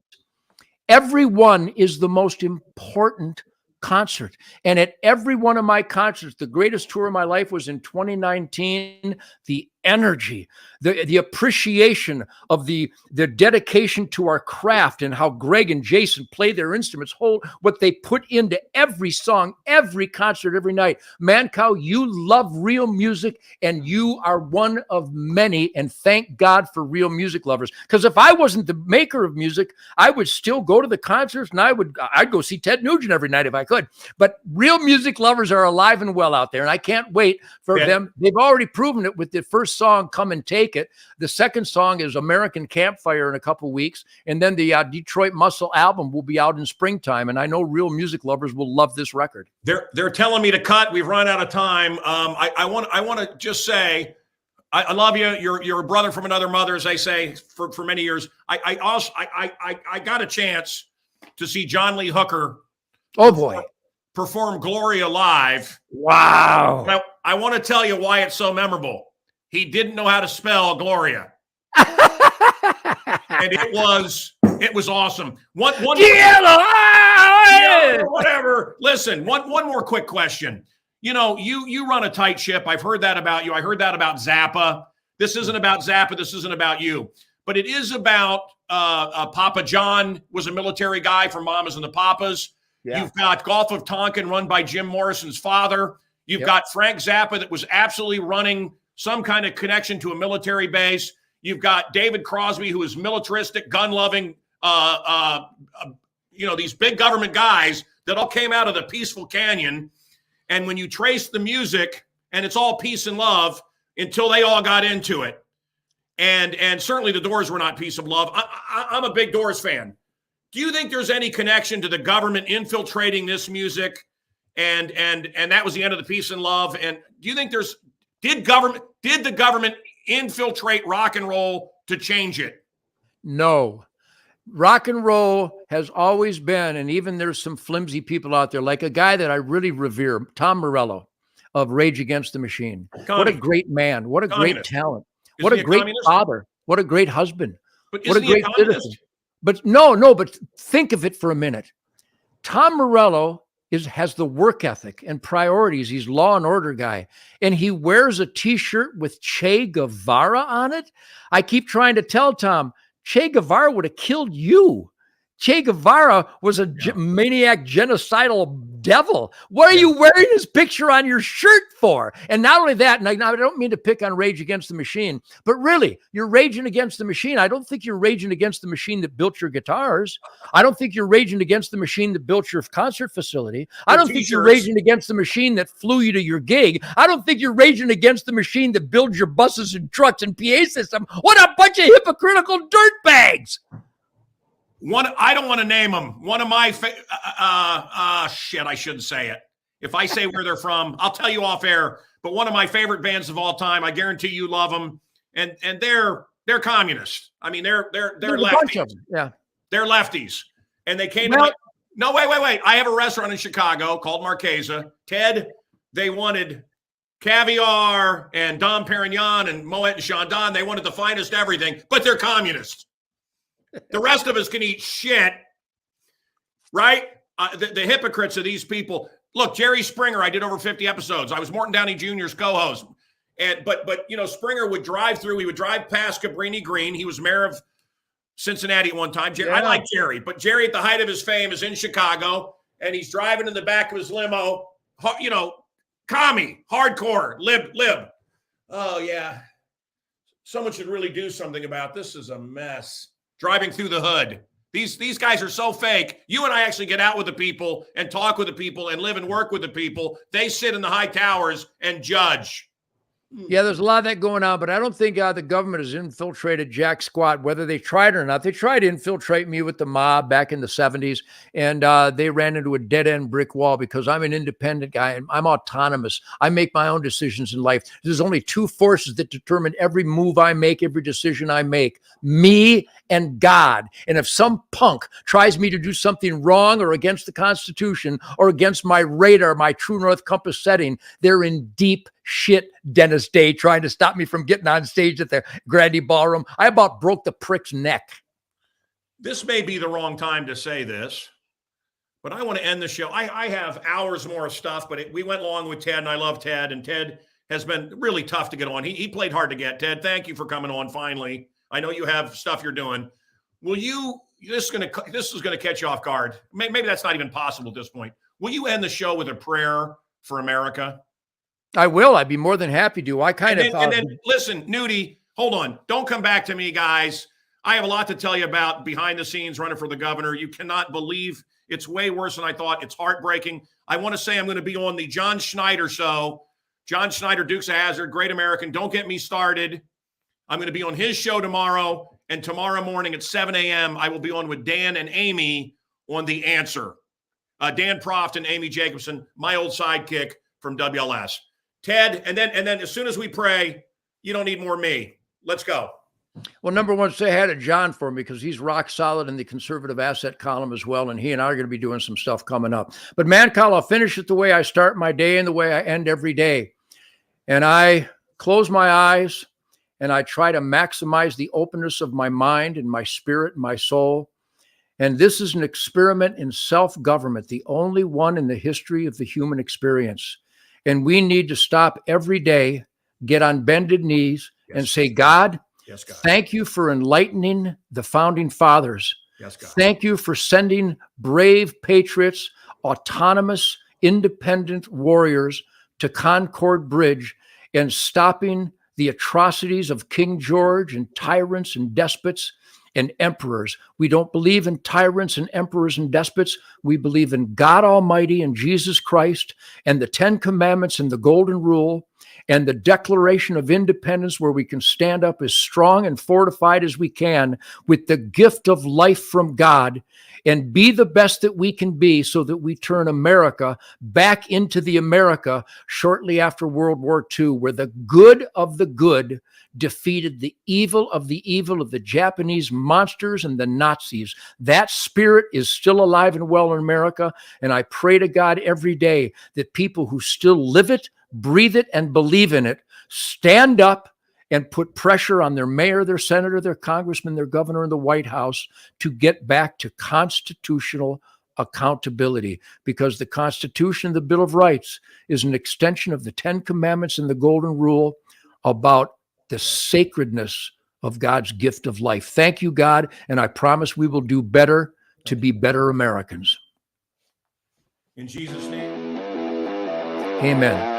Every one is the most important concert. And at every one of my concerts, the greatest tour of my life was in 2019. The energy, the appreciation of the dedication to our craft, and how Greg and Jason play their instruments, what they put into every song, every concert, every night. Mancow, you love real music, and you are one of many, and thank God for real music lovers. Because if I wasn't the maker of music, I would still go to the concerts, and I'd go see Ted Nugent every night if I could. But real music lovers are alive and well out there, and I can't wait for them. They've already proven it with the first song, Come and Take It. The second song is American Campfire in a couple weeks. And then the Detroit Muscle album will be out in springtime. And I know real music lovers will love this record. They're telling me to cut. We've run out of time. I want to just say, I love you. You're a brother from another mother, as they say, for many years. I got a chance to see John Lee Hooker. Oh boy. Perform Gloria live. Wow. Now, I want to tell you why it's so memorable. He didn't know how to spell Gloria. And it was awesome. Whatever. Listen, one more quick question. You run a tight ship. I've heard that about you. I heard that about Zappa. This isn't about Zappa. This isn't about you. But it is about Papa John was a military guy from Mamas and the Papas. Yeah. You've got Gulf of Tonkin run by Jim Morrison's father. You've got Frank Zappa that was absolutely running some kind of connection to a military base. You've got David Crosby, who is militaristic, gun-loving, these big government guys that all came out of the peaceful canyon. And when you trace the music, and it's all peace and love until they all got into it. And certainly the Doors were not peace and love. I'm a big Doors fan. Do you think there's any connection to the government infiltrating this music? And that was the end of the peace and love. And do you think did the government infiltrate rock and roll to change it? No. Rock and roll has always been, and even there's some flimsy people out there, like a guy that I really revere, Tom Morello of Rage Against the Machine. What a great man. What a great talent. What a great father. What a great husband. What a great citizen. But but think of it for a minute. Tom Morello has the work ethic and priorities. He's law and order guy. And he wears a t-shirt with Che Guevara on it. I keep trying to tell Tom, Che Guevara would have killed you. Che Guevara was a maniac, genocidal devil. What are you wearing his picture on your shirt for? And not only that, and I don't mean to pick on Rage Against the Machine, but really, you're raging against the machine. I don't think you're raging against the machine that built your guitars. I don't think you're raging against the machine that built your concert facility. I don't think you're raging against the machine that flew you to your gig. I don't think you're raging against the machine that builds your buses and trucks and PA system. What a bunch of hypocritical dirtbags! I don't want to name them. One of my shit, I shouldn't say it. If I say where they're from, I'll tell you off air. But one of my favorite bands of all time, I guarantee you love them, and they're communists. I mean, they're lefties. A bunch of them. Yeah, they're lefties, and they came. No, wait. I have a restaurant in Chicago called Marquesa. Ted, they wanted caviar and Dom Perignon and Moet and Chandon. They wanted the finest everything, but they're communists. The rest of us can eat shit, right? The hypocrites of these people. Look, Jerry Springer, I did over 50 episodes. I was Morton Downey Jr.'s co-host. But Springer would drive through. He would drive past Cabrini Green. He was mayor of Cincinnati at one time. I like Jerry, but Jerry at the height of his fame is in Chicago, and he's driving in the back of his limo, commie, hardcore, lib. Oh, yeah. Someone should really do something about this. This is a mess. Driving through the hood. These guys are so fake. You and I actually get out with the people and talk with the people and live and work with the people. They sit in the high towers and judge. Yeah, there's a lot of that going on, but I don't think the government has infiltrated jack squat, whether they tried or not. They tried to infiltrate me with the mob back in the 70s, and they ran into a dead-end brick wall because I'm an independent guy, and I'm autonomous. I make my own decisions in life. There's only two forces that determine every move I make, every decision I make, me and God. And if some punk tries me to do something wrong or against the Constitution or against my radar, my true north compass setting, they're in deep shit, Dennis Day, trying to stop me from getting on stage at the Grande Ballroom. I about broke the prick's neck. This may be the wrong time to say this, but I want to end the show. I have hours more of stuff, but we went long with Ted, and I love Ted, and Ted has been really tough to get on. He played hard to get. Ted, thank you for coming on finally. I know you have stuff you're doing. This is going to catch you off guard. Maybe that's not even possible at this point. Will you end the show with a prayer for America? I will. I'd be more than happy to. And then listen, Nudie, hold on. Don't come back to me, guys. I have a lot to tell you about behind the scenes running for the governor. You cannot believe it's way worse than I thought. It's heartbreaking. I want to say I'm going to be on the John Schneider show. John Schneider, Dukes of Hazzard, Great American. Don't get me started. I'm going to be on his show tomorrow. And tomorrow morning at 7 a.m., I will be on with Dan and Amy on The Answer. Dan Proft and Amy Jacobson, my old sidekick from WLS. Ted, and then as soon as we pray, you don't need more me. Let's go. Well, number one, say hi to John for me because he's rock solid in the conservative asset column as well, and he and I are going to be doing some stuff coming up. But Mancow, I'll finish it the way I start my day and the way I end every day. And I close my eyes, and I try to maximize the openness of my mind and my spirit and my soul. And this is an experiment in self-government, the only one in the history of the human experience. And we need to stop every day, get on bended knees, and say, God, thank you for enlightening the founding fathers. Yes, God. Thank you for sending brave patriots, autonomous, independent warriors to Concord Bridge and stopping the atrocities of King George and tyrants and despots and emperors. We don't believe in tyrants and emperors and despots. We believe in God Almighty and Jesus Christ and the 10 Commandments and the Golden Rule and the Declaration of Independence, where we can stand up as strong and fortified as we can with the gift of life from God and be the best that we can be so that we turn America back into the America shortly after World War II, where the good of the good defeated the evil of the Japanese monsters and the Nazis. That spirit is still alive and well in America, and I pray to God every day that people who still live it, breathe it, and believe in it stand up and put pressure on their mayor, their senator, their congressman, their governor, and the White House to get back to constitutional accountability, because the Constitution, the Bill of Rights, is an extension of the 10 Commandments and the Golden Rule about the sacredness of God's gift of life. Thank you, God, and I promise we will do better to be better Americans. In Jesus' name. Amen.